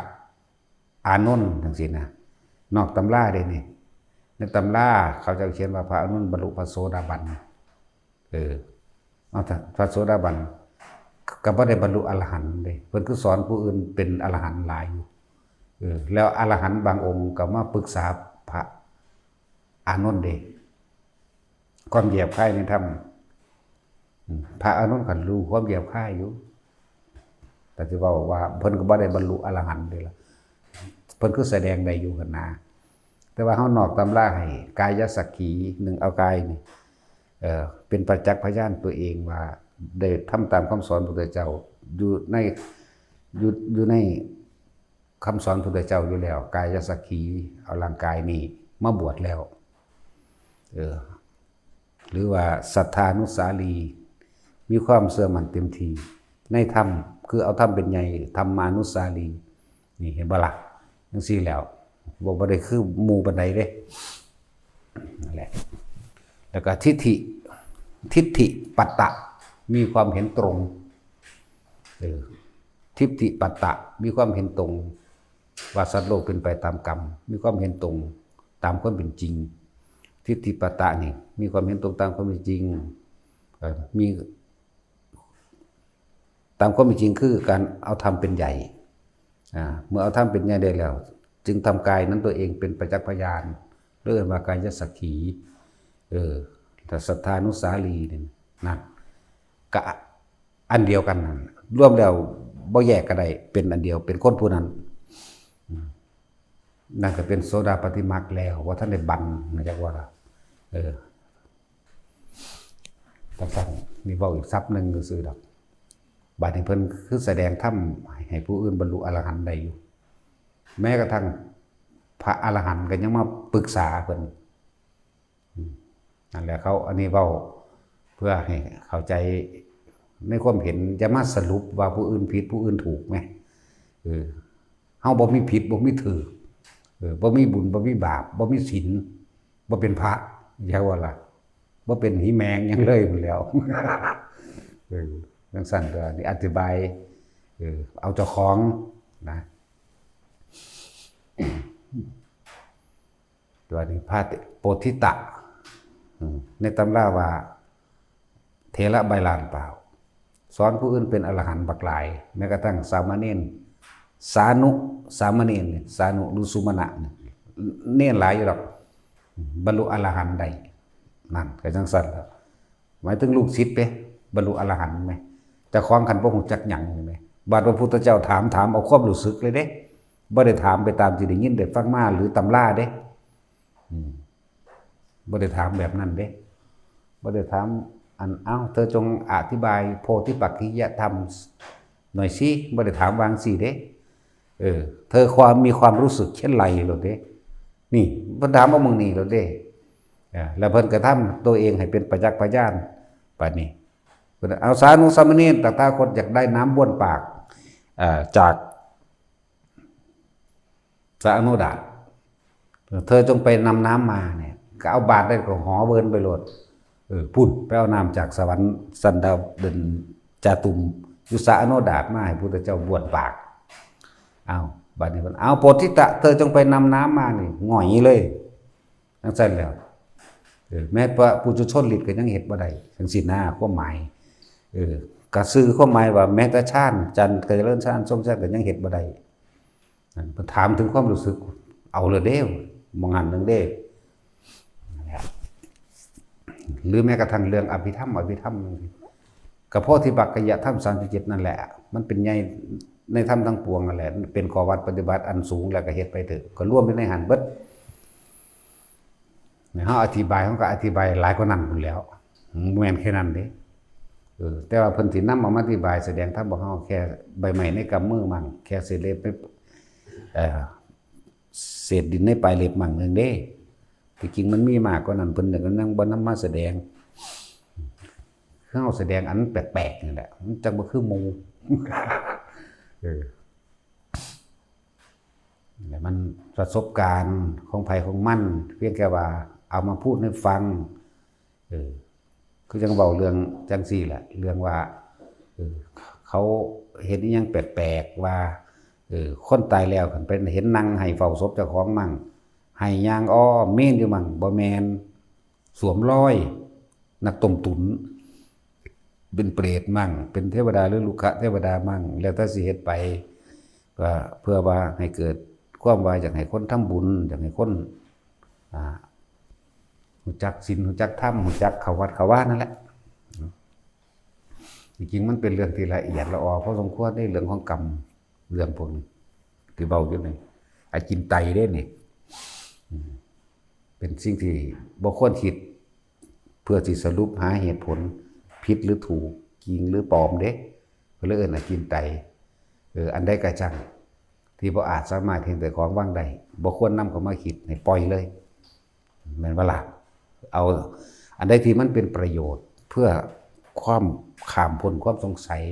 อานนท์จังซี่นะนอกตำราเด้นี่ในตำราเขาจะเขียนว่าพระอานนท์บรรลุพระโสดาบันเอาแต่พระโสดาบันก็บ่ได้บรรลุอรหันต์เด้เพิ่นคือสอนผู้อื่นเป็นอรหันต์หลายอยู่แล้วอรหันต์บางองค์ก็มาปรึกษาพระอานนท์เด้ความเหยียบค่ายในธรรมพระอานนท์ก็รู้ความเหยียบค่ายอยู่แต่สิว่าเพิ่นก็บ่ได้บรรลุอรหันต์เด้ล่ะเพิ่นคือแสดงได้อยู่กันนะแต่ว่าเฮานอกตำราให้กายสักขีหนึ่งเอากายนี่เป็นประจักษ์พยานตัวเองว่าได้ทำตามคำสอนพระพุทธเจ้าอยู่ในคำสอนพระพุทธเจ้าอยู่แล้วกายสักขีเอาร่างกายนี้มาบวชแล้วหรือว่าศรัทธานุสาลีมีความเชื่อมั่นเต็มที่ในธรรมคือเอาธรรมเป็นใหญ่ธรรมานุสาลีนี่เห็นบ่ล่ะจังซี่แล้วบ่ได้คือหมู่ปานใดเด้นั่นแหละแล้วก็ทิฏฐิปัตตะมีความเห็นตรงทิฏฐิปัตตะมีความเห็นตรงว่าสัตว์โลกเป็นไปตามกรรมมีความเห็นตรงตามความเป็นจริงทิฏฐิปัตตะนี่มีความเห็นตรงตามความเป็นจริงมีตามความเป็นจริงคือการเอาธรรมเป็นใหญ่เมื่อเอาธรรมเป็นใหญ่ได้แล้วจึงทำกายนั้นตัวเองเป็นประจักษ์พยานเรื่องว่ากายสักขีแต่ศรัทธานุสาลีนี่นั่นก็อันเดียวกันนั่นรวมแล้วบ่แยกกันได้เป็นอันเดียวเป็นคนผู้นั้นนั่นก็เป็นโสดาปัตติมรรคแล้วว่าท่านได้บันนะจักว่าตั้งมีเว้าอีกซับนึงซื่อๆดอกบัดนี้เพิ่นคือแสดงธรรมให้ผู้อื่นบรรลุอรหันต์ได้อยู่แม้กระทั่งพระอรหันต์ก็ยังมาปรึกษาเพิ่นนั่นแหละเขาอันนี้เว้าเพื่อให้เข้าใจในความเห็นจะมาสรุปว่าผู้อื่นผิดผู้อื่นถูกไหมเฮาบ่มีผิดบ่มีถูกบ่มีบุญบ่มีบาปบ่มีศีลบ่เป็นพระอย่าว่าล่ะบ่เป็นหิแมงหยังเลยพุ่นแล้วจังซั่นก็นี่อธิบายเอาเจ้าของนะตัวนี้พระโพธิตะในตำราว่าเถระใบลานเปล่าสอนผู้อื่นเป็นอรหันต์บักหลายแม้กระทั่งสามเณรสานุสามเณรสานุหรือสุมาณะเน้นหลายอยู่หรอกบรรลุอรหันต์ได้นั่นก็จังซั่นแล้วหมายถึงลูกศิษย์เด้บรรลุอรหันต์มั้ยแต่ของคันบ่ฮู้จักหยังนี่มั้ยบาดพระพุทธเจ้าถามเอาความรู้สึกเลยเด้บ่ได้ถามไปตามที่ได้ยินได้ฟังมาหรือตำราเด้บ่ได้ถามแบบนั้นเด้บ่ได้ถามเธอจงอธิบายโพธิปักขิยธรรมหน่อยสิบ่ได้ถามวางสิเด้เธอมีความรู้สึกเช่นไรโลดเด้นี่เพิ่นถามว่ามึงนี่โลดเด้แล้วเพิ่นก็ทำตัวเองให้เป็นประจักษ์พยานบัดนี้เพิ่นเอาสานุสามเณรตถาคตอยากได้น้ำบ้วนปากจากพระอนุดาตเธอจงไปนำน้ำมาเนี่ยก็เอาบาตรได้ก็หอเบินไปโลดพุ่นไปเอาน้ำจากสวรรค์สันดาวเดินจาตุมยุสาอนุดาตมาให้พุทธเจ้าบ้วนปากเอาบัดนี้เพิ่นเอาโพธิตะเธอจงไปนำน้ำมานี่ง่อยเลยจังซั่นแล้วแม้พระปุถุชนฤทธิ์ก็ยังเฮ็ดบ่ได้จังซี่นะความหมาย ก็ซื้อความหมายว่าแม้แต่ชาติจันทร์ก็เจริญชาติทรงชาติก็ยังเฮ็ดบ่ได้นั่นเพิ่นถามถึงความรู้สึกเอาเลยเด้อมองหันนึงเด้หรือแม้กระทั่งเรื่องอภิธรรมก็โพธิปักขยธรรม37นั่นแหละมันเป็นใหญ่ในธรรมทั้งปวงนั่นแหละเป็นข้อวัดปฏิบัติอันสูงแล้วก็เฮ็ดไปเถอะก็รวมอยู่ในหันเบิดเฮาอธิบายเขาก็อธิบายหลายกว่านั้นพุ่นแล้วบ่แม่นแค่นั้นเด้แต่ว่าเพิ่นสินำมาอธิบายแสดงธรรมบ่เฮาแค่ใบไม้ในกำมือมั่งแค่เศษเล็บไปเศษดินในปลายเล็บมั่งนึงเด้ที่จริงมันมีมากกว่านั้นเพิ่นก็นำบ่นำมาแสดงเฮาแสดงอันแปลกๆนี่แหละมันจังบ่คือหมู่แล้วมันประสบการณ์ของไผของมันเพียงแค่ว่าเอามาพูดให้ฟังคือจังเว้าเรื่องจังซี่แหละเรื่องว่าเขาเห็นอีหยังแปลกๆว่าคนตายแล้วคันเป็นเห็นนั่งให้เฝ้าศพเจ้าของมั่งให้ย่างอ้อเม่นอยู่มั่งบ่แม่นสวมรอยนักต้มตุ๋นเป็นเปรตมั่งเป็นเทวดาหรือลูกขะเทวดามั่งแล้วถ้าสิเฮ็ดไปก็เพื่อว่าให้เกิดความว่าอยากให้คนทำบุญอยากให้คนรู้จักศีลรู้จักธรรมรู้จักเข้าวัดเข้าว่านั่นแหละจริงๆมันเป็นเรื่องที่ละเอียดละออพอสมควรได้เรื่องของกรรมเรื่องพวกนี้ที่เบาอยู่นี่ไอ้กินไตเด้นี่เป็นสิ่งที่บ่ควรคิดเพื่อสิสรุปหาเหตุผลผิดหรือถูกจริงหรือปลอมเด้เพิ่นเลยเอิ้นกินไตอันใดก็จังที่บ่อาจสามารถเห็นแต่ของว่างได้บ่ควรนำเข้ามาคิดให้ปล่อยเลยแม่นบ่ล่ะเอาอันใดที่มันเป็นประโยชน์เพื่อความข้ามพ้นความสงสัย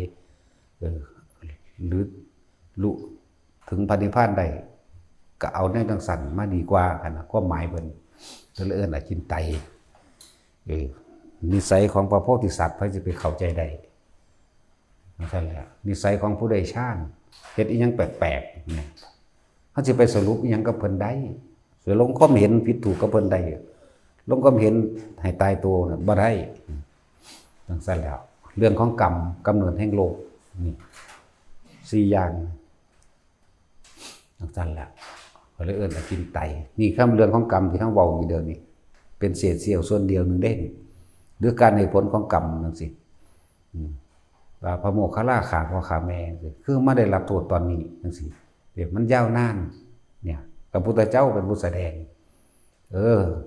หรือรู้ถึงพระนิพพานได้ก็เอาแนวจังสั่นมาดีกว่ากันนะความหมายเพิ่นเลยเอิ้นกินไตนิสัยของพระโพธิสัตว์เพิ่นสิไปเข้าใจได้นั่นแหละนิสัยของผู้ใดชาญเฮ็ดอีหยังแปลกๆเนี่ยเฮาสิไปสรุปอีหยังกับเพิ่นได้สิลงความเห็นผิดถูกกับเพิ่นได้ลงความเห็นให้ตายตัวน่ะบ่ได้จังซั่นแล้วเรื่องของกรรมกำเนิดแห่งโลกนี่4อย่างจังซั่นแหละก็เลยเอิ้นว่ากินไตนี่คำเรื่องของกรรมที่เฮาเว้าอยู่เดี๋ยวนี้เป็นเศษเสี้ยวส่วนเดียวนึงเด้หรือการให้ผลของกรรมจังซี่ว่าพระโมคคัลลาฆ่าพ่อฆ่าแม่คือมาได้รับโทษตอนนี้จังซี่เดี๋ยวมันยาวนานเนี่ยพระพุทธเจ้าเป็นผู้แสดง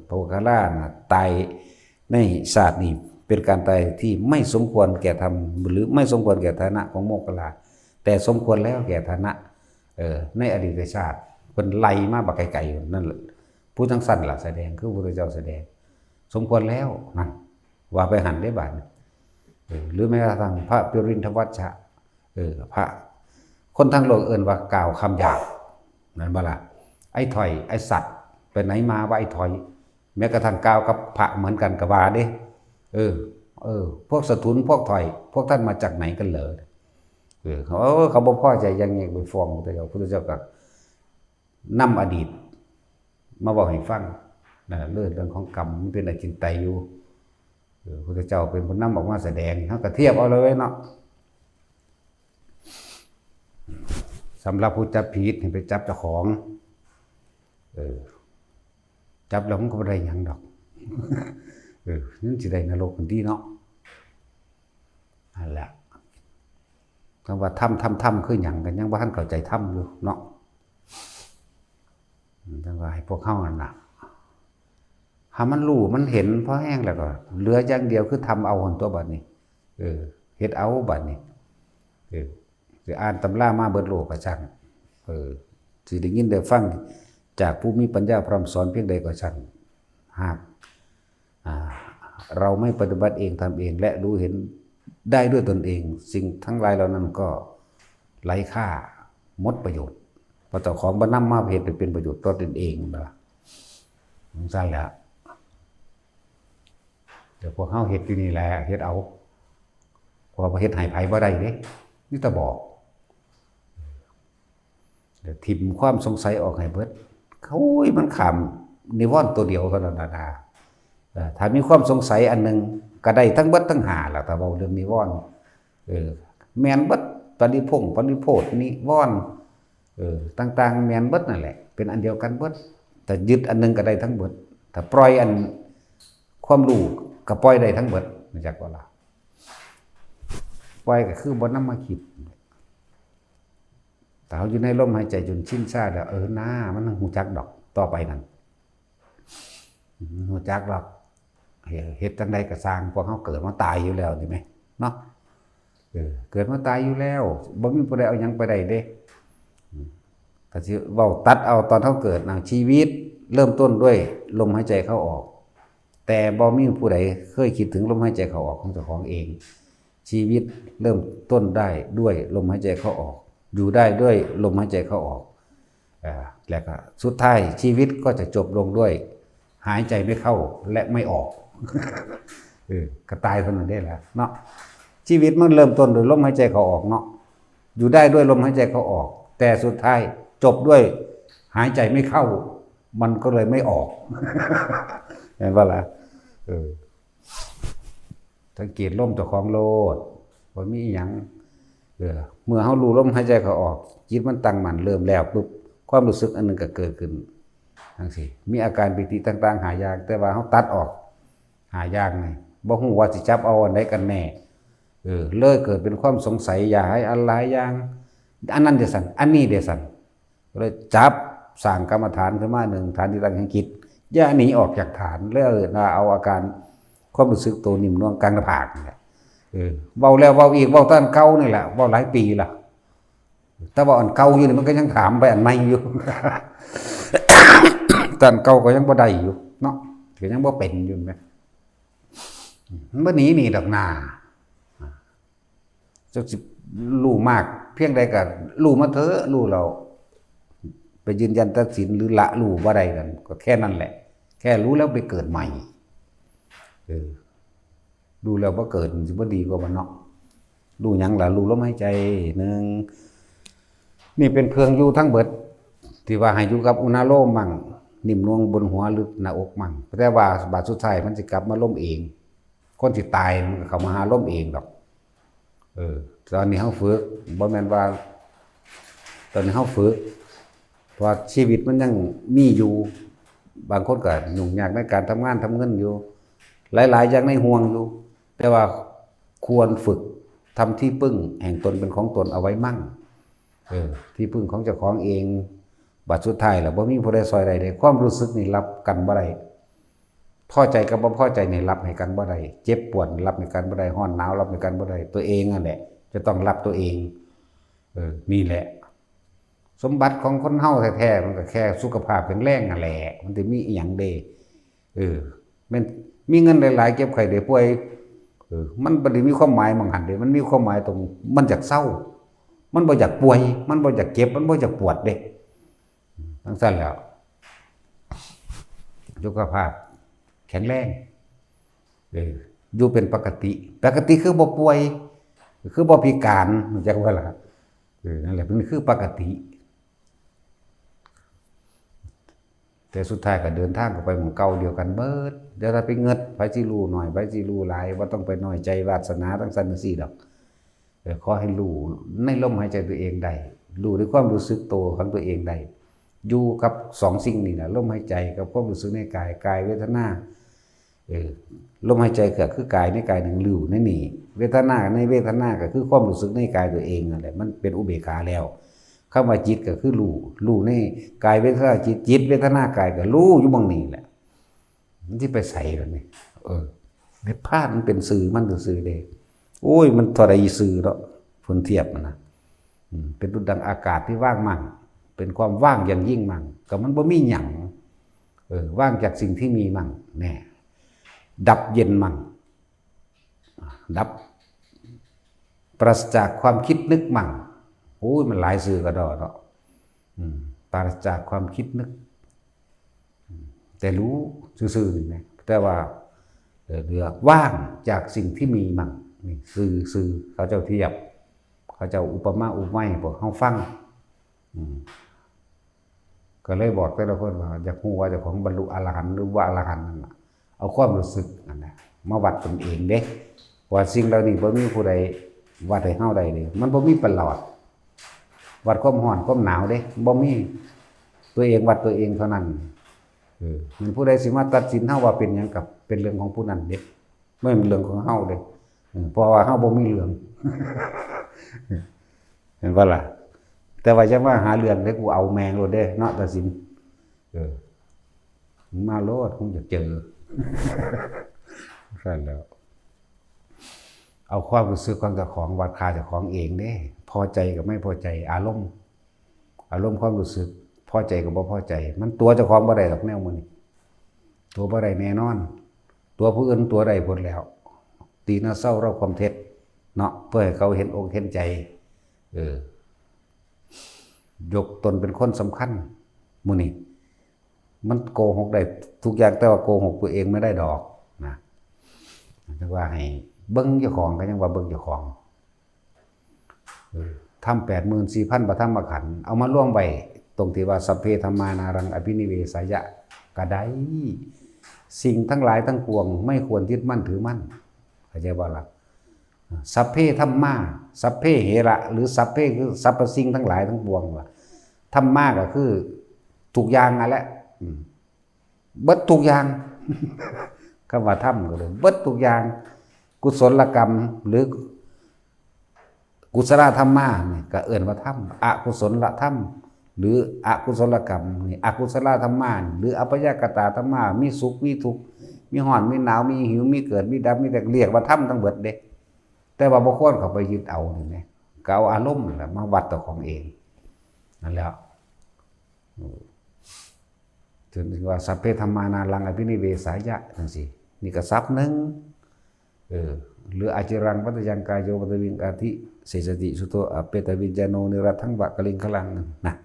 พระโมคคัลลาน่ะตายในชาตินี้เป็นการตายที่ไม่สมควรแก่ธรรมหรือไม่สมควรแก่ฐานะของโมคคัลลาแต่สมควรแล้วแก่ฐานะในอดีตชาติเพิ่นไล่มาบักไกลๆนั่นแหละผู้ทั้งสั้นล่ะแสดงคือพระพุทธเจ้าแสดงสมควรแล้วนั่นว่าไปหันได้บาดหรือแม้กระทั่งพระปิรินทวัชชะพระคนทั้งโลกเอิ้นว่ากล่าวคำหยาบนั่นบ่ล่ะไอ้ถอยไอ้สัตว์ไปไหนมาว่าไอ้ถอยแม้กระทั่งกล่าวกับพระเหมือนกันกับว่าเด้พวกสถุนพวกถอยพวกท่านมาจากไหนกันเหรอเขาบ่พอใจยังไงไปฟ้องพระพุทธเจ้าก็นำอดีตมาบอกให้ฟังนั่นเรื่องของกรรมมันเป็นอจินไตยอยู่พระพุทธเจ้าเป็นผู้นำออกมาแสดงเฮาก็เทียบเอาเลยเนาะสำหรับผู้จับผิดให้ไปจับเจ้าของจับแล้วมันก็บ่ได้หยังดอกนั่นสิได้นรกกันดีเนาะนั่นแหละคำว่าทำคือหยังกันยังบ่ทันเข้าใจทำอยู่เนาะจังว่าให้พวกเฮานั่นน่ะหามันรู้มันเห็นพอแห้งแล้วก็เหลืออย่างเดียวคือทำเอาหนตัวบัดนี้เฮ็ดเอาบัดนี้สิอ่านตำรามาเบิดโลกก็ช่างสิได้ยินได้ฟังจากผู้มีปัญญาพร่ำสอนเพียงใดก็ช่างหากเราไม่ปฏิบัติเองทำเองและรู้เห็นได้ด้วยตนเองสิ่งทั้งหลายเหล่านั้นก็ไร้ค่าหมดประโยชน์เพราะเจ้าของบ่นำมาเฮ็ดให้เป็นประโยชน์ต่อตนเองนั่นล่ะซั่นแหละเดี๋ยวพวกเฮาเฮ็ดอยู่นี่แหละเฮ็ดเอาเพราะว่าเฮ็ดให้ไผบ่ได้เด้นี่ตะบอกเดี๋ยวทิ่มความสงสัยออกให้เบิดโอ้ยมันขามนิวรณ์ตัวเดียวเท่านั้นน่ะถ้ามีความสงสัยอันนึงก็ได้ทั้งเบิดทั้งหาล่ะถ้าเว้าเรื่องนิวรณ์ แม่นเบิดปริพงษ์ปริโพธนิวรณ์ต่างๆแม่นเบิดนั่นแหละเป็นอันเดียวกันเบิดแต่ยึดอันนึงก็ได้ทั้งเบิดถ้าปล่อยอันความรู้ก็ปล่อยได้ทั้งเบิดรู้จักบ่ล่ะปล่อยก็คือบ่นำมาคิดแต่เฮาอยู่ในลมหายใจจนชินชาแล้วนะมันฮู้จักดอกต่อไปนั่นฮู้จักดอกเฮ็ดจังได๋ก็สร้างพวกเฮาเกิดมาตายอยู่แล้วนี่แหมเนาะเกิดมาตายอยู่แล้วบ่มีผู้ใดเอาหยังไปได้เด้ก็สิเว้าตัดเอาตอนเฮาเกิดชีวิตเริ่มต้นด้วยลมหายใจเข้าออกแต่บ่มีผู้ใดเคยคิดถึงลมหายใจเข้าออกของเจ้าของเองชีวิตเริ่มต้นได้ด้วยลมหายใจเข้าออกอยู่ได้ด้วยลมหายใจเข้าออกแล้วก็สุดท้ายชีวิตก็จะจบลงด้วยหายใจไม่เข้าและไม่ออกก็ตายเท่านั้นได้แหละเนาะชีวิตมันเริ่มต้นโดยลมหายใจเข้าออกเนาะอยู่ได้ด้วยลมหายใจเข้าออกแต่สุดท้ายจบด้วยหายใจไม่เข้ามันก็เลยไม่ออกเห็นป่ะล่ะสังเกตลมเจ้าของโลดว่ามีหยังเมื่อเฮารู้ลมหายใจเข้าออกจิตมันตั้งมั่นเริ่มแล้วปุ๊บความรู้สึกอันนึงก็เกิดขึ้นจังซี่มีอาการปิติต่างๆหายากแต่ว่าเฮาตัดออกหายากไงบ่ฮู้ว่าสิจับเอาอันใดกันแน่เลยเกิดเป็นความสงสัยอย่าให้อันหลายอย่างอันนั้นเดี๋ยวสั่นอันนี้เดี๋ยวสั่นเลยจับสร้างกรรมฐานขึ้นมาหนึ่งฐานที่ตั้งแห่งจิตอย่าหนีออกจากฐานแล้วเอาอาการความรู้สึกตัวนิ่มนวลกลางหน้าผากนี่แหละเว้าแล้วเว้าอีกเว้าตอนเก่านี่แหละเว้าหลายปีล่ะแต่ว่าอันเก่าอยู่นี่มันก็ยังถามไปอันใหม่อยู่ ตอนเก่าก็ยังบ่ได้อยู่เนาะก็ยังบ่เป็นอยู่แม่มันบ่หนีดอกนาจักสิรู้มากเพียงใดก็รู้มาเถอะรู้เราไปยืนยันตัดสินหรือละรู้บ่ได้กันก็แค่นั้นแหละแค่รู้แล้วไปเกิดใหม่ดูแล้วบ่เกิดสิบ่ดีกว่ามันเนาะรู้หยังล่ะรู้ลมหายใจนึงนี่เป็นเครื่องอยู่ทั้งเบิดที่ว่าให้อยู่กับอุณาโลมมั่งนิ่มนวลบนหัวหรือหน้าอกมั่งแต่ว่าบาดสุดท้ายมันสิกลับมาล้มเองคนสิตายมันก็เข้ามาหาล้มเองดอกตอนนี้เฮาฝึกบ่แม่นว่าตอนนี้เฮาฝึกเพราะชีวิตมันยังมีอยู่บางคนก็ยุ่งยากในการทำงานทำเงินอยู่หลายๆอย่างในห่วงอยู่แต่ว่าควรฝึกทำที่พึ่งแห่งตนเป็นของตนเอาไว้มั่งที่พึ่งของเจ้าของเองบัดสุดท้ายแล้วบ่มีผู้ใดซอยใดได้ความรู้สึกนี่รับกันบ่ได้พอใจกับบ่พอใจนี่รับให้กันบ่ได้เจ็บปวดรับให้กันบ่ได้ร้อนหนาวรับให้กันบ่ได้ตัวเองนั่นแหละจะต้องรับตัวเองนี่แหละสมบัติของคนเฮาแท้ๆมันก็แค่สุขภาพแข็งแรงนั่นแหละมันสิมีอีหยังเด้มันมีเงินหลายๆเก็บไข้ได้ป่วยมันบ่ได้มีความหมายบางหันเด้มันมีความหมายตรงมันอยากเศร้ามันบ่อยากป่วยมันบ่อยากเจ็บมันบ่อยากปวดเด้ทั้งสั้นแล้วสุขภาพแข็งแรงอยู่เป็นปกติคือบ่ป่วยคือบ่พิการรู้จักว่าล่ะนั่นแหละมันคือปกติแต่สุดท้ายก็เดินทางไปหมู่เก่าเดียวกันเบิดเดี๋ยวถ้าไปเงิดไปสิรู้หน่อยไปสิรู้หลายบ่ต้องไปน้อยใจวาสนาทั้งสั้นทั้งสี่ดอกขอให้รู้ในลมหายใจตัวเองได้รู้ด้วยความรู้สึกตัวของตัวเองได้อยู่กับสองสิ่งนี่นะลมหายใจกับความรู้สึกในกายเวทนาลมหายใจก็คือกายในกายหนึ่งรู้ในนี่เวทนาในเวทนาก็คือความรู้สึกในกายตัวเองนั่นแหละมันเป็นอุเบกขาแล้วเข้ามาจิตก็คือรู้ในกายเวทนาจิตเวทนากายก็รู้อยู่บางนี่แหละมันที่ไปใส่แบบนี้ในพาดมันเป็นสื่อมันสื่อเด้โอ้ยมันทรายสื่อแล้วผลเทียบมันนะเป็นดุจดังอากาศที่ว่างมั่งเป็นความว่างอย่างยิ่งมั่งก็มันบ่มีหยังว่างจากสิ่งที่มีมั่งแน่ดับเย็นมั่งดับปราศจากความคิดนึกมั่งโอ้ยมันหลายสื่อก็ดอเนาะปราศจากความคิดนึกแต่รู้ซื่อๆนี่นะแต่ว่าเรือว่างจากสิ่งที่มีมั่งนี่สื่อเขาเจ้าเทียบเขาเจ้าอุปมาอุปไมยบอกเฮาฟังก็เลยบอกแต่ละคนว่าอยากรู้ว่าเจ้าของบรรลุอรหันต์หรือว่าอรหันต์นั่นน่ะเอาความรู้สึกนั่นน่ะมาวัดตนเองเด้ว่าสิ่งเหล่านี้บ่มีผู้ใด วัดให้เฮาได้เด้มันบ่มีประหลอดวัดความร้อนความหนาวเด้บ่มีตัวเองวัดตัวเองเท่านั้นมันผู้ใดสิมาตัดสินเฮาว่าเป็นหยังกับเป็นเรื่องของผู้นั้นเด้ไม่เป็นเรื่องของเฮาเด้เพราะว่าเฮาบ่มีเรื่องเห็นบ่ล่ะแต่ว่าจะมาหาเรื่องเด้กูเอาแมงโลดเด้เนาะตัดสินมาโลดคงจะเจอใช่แล้วเอาความรู้สึกของเจ้าของวัดค่าเจ้าของเองเด้พอใจกับไม่พอใจอารมณ์ความรู้สึกพอใจกับบ่พอใจมันตัวเจ้าของบ่ได้หรอกแนวมื้อนี้ตัวบ่ได้แน่นอนตัวผู้อื่นตัวใดผลแล้วตีหน้าเศร้าเราความเท็จเนาะเพื่อให้เขาเห็นอกเห็นใจยกตนเป็นคนสำคัญมื้อนี้มันโกหกได้ทุกอย่างแต่ว่าโกหกตัวเองไม่ได้ดอกนะแต่ว่าให้เบิ่งเจ้าของก็ยังว่าเบิ่งเจ้าของทำ84,000 ปฐมขันธ์เอามาร่วมไว้ตรงที่ว่าสัพเพธัมมานารังอภินิเวสายะก็ได้สิ่งทั้งหลายทั้งปวงไม่ควรยึดมั่นถือมั่นเข้าใจบ่ล่ะสัพเพธัมมาสัพเพเหระหรือสัพเพคือสรรพสิ่งทั้งหลายทั้งปวงว่าธัมมาก็คือทุกอย่างนั่นแหละเบิดทุกอย่างคำว่าธรรมก็เลยเบิดทุกอย่างกุศลกรรมหรือกุศลธรรมะนี่ก็เอิ้นว่าธรรมอกุศลธรรมหรืออกุศลกรรมนี่อกุศลธรรมะหรืออัปยากตาธรรมะมีสุขมีทุกข์มีร้อนมีหนาวมีหิวมีเกิดมีดับมีแต่เรียกว่าธรรมทั้งเบิดเด้แต่ว่าบ่ควรเข้าไปยึดเอานี่แหมก็เอาอารมณ์นั่นแหละมาวัดตัวของเองนั่นแหละถึงว่าสัพเพธัมมานารังอภินิเวสายะจังซี่นี่ก็ศัพท์นึงหรืออาจิรังปัตยังกายโยปัตวิงอาทิเสสติสุโตอเปตวิญญาโนนิรัตถังวะกลิงคลังนะ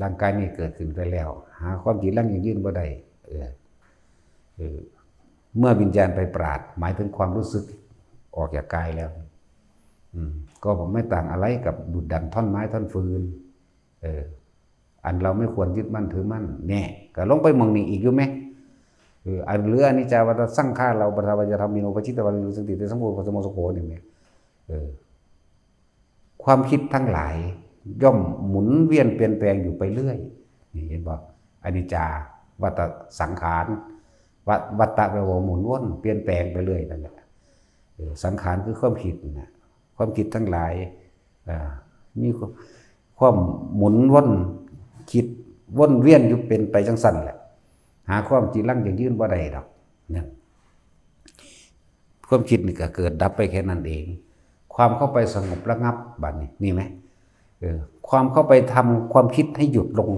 ร่างกายนี้เกิดขึ้นไปแล้วหาความจริงยั่งยืนบ่ได้เมื่อวิญญาณไปปราดหมายถึงความรู้สึกออกจากกายแล้วก็ผมไม่ต่างอะไรกับดุจดันท่อนไม้ท่อนฟืนอันเราไม่ควรยึดมั่นถือมั่นแน่ก็ลงไปมองนี่อีกอยู่ไหมอันเรืออนิจจาวัฏสังขารเราปทาวัจธรรมมิโนปชิตตวันสันติเตสังโฆปัสสโมสโขนี่ไหมความคิดทั้งหลายย่อมหมุนเวียนเปลี่ยนแปลงอยู่ไปเรื่อยนี่เห็นบอกอนิจจาวัฏสังขารวัฏฏะแปลว่าหมุนวนเปลี่ยนแปลงไปเรื่อยนั่นแหละสังขารคือความคิดนะความคิดทั้งหลายมีความหมุนวนคิดวนเวียนอยู่เป็นไปจังสั่นแหละหาความจริงลั่งอย่างยืนบ่ได้ดอกเนี่ยความคิดนี่ก็เกิดดับไปแค่นั้นเองความเข้าไปสงบระงับบัดนี้นี่ไหมความเข้าไปทำความคิดให้หยุดลง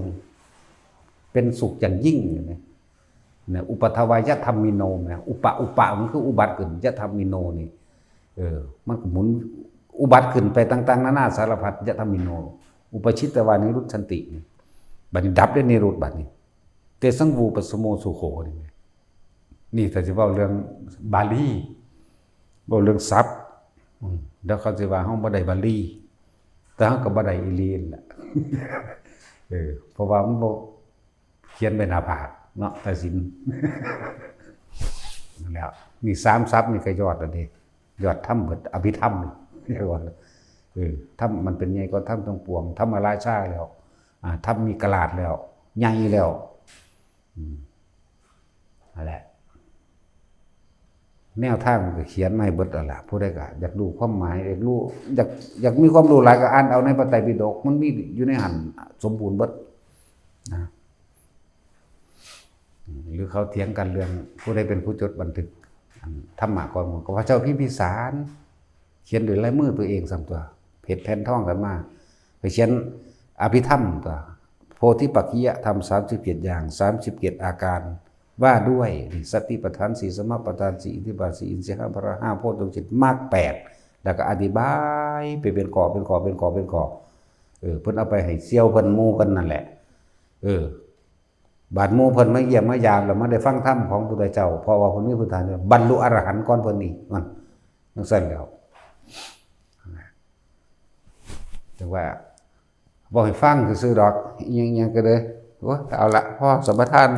เป็นสุขอย่างยิ่งเนี่ยอุปทวายธรรมมิโนเนี่ยอุปะมันคืออุบัติขึ้นยธรรมมิโนนี่มันหมุนอุบัติขึ้นไปต่างๆนานาสารพัดยธรรมมิโนอุปชิตตวานิรุตชันติบัดนี้ดับได้นิโรธบัดนี้เตสังวูปัสสโมสุโขนี่ถ้าจะเว้าเรื่องบาลีเว้าเรื่องศัพท์แล้วเขาสิว่าเฮาบ่ได้บาลีแต่เฮาก็บ่ได้อีหลีนั่นแหละเพราะว่ามันบ่เขียนไว้หน้าผากเนาะแต่สินนั่นแหละมี3ศัพท์นี่ก็ยอดแล้วเด้ยอดธรรมเบิดอภิธรรมเรียกว่าธรรมมันเป็นใหญ่กว่าธรรมทั้งปวงธรรมราชาแล้วธรรมมีกลาดแล้วใหญ่แล้วนั่นแหละแนวทางก็เขียนไม่เบิดแล้วล่ะผู้ใดก็อยากรู้ความหมายอยากมีความรู้หลายก็อ่านเอาในพระไตรปิฎกมันมีอยู่ในหันสมบูรณ์เบิดนะหรือเขาเถียงกันเรื่องผู้ใดเป็นผู้จดบันทึกธรรมะก่อนหมดก็พระเจ้าพิมพิสารเขียนด้วยลายมือตัวเองสั่งตัวเพชรแผ่นทองกันมาไปเขียนอภิธรรมตัวโพธิปักขิยธรรม37อย่าง37อาการว่าด้วยสติปัฏฐาน4สมปัฏฐาน4อิทธิบาท4อินทรีย์5พละ5โพชฌงค์7มรรค8แล้วก็อธิบายไปเป็นข้อเป็นข้อเพิ่นเอาไปให้เสี่ยวเพิ่นหมู่เพิ่นนั่นแหละบาดหมู่เพิ่นมาเยี่ยมมายามแล้วมาได้ฟังธรรมของพระพุทธเจ้าเพราะว่าเพิ่นมีพื้นฐานบรรลุอรหันต์ก่อนเพิ่นอีกนั่นจังซั่นแล้วแต่ว่าบอกให้ฟังซื่อๆดอกยังก็เลยโอ้เอาละพ่อสมปทาน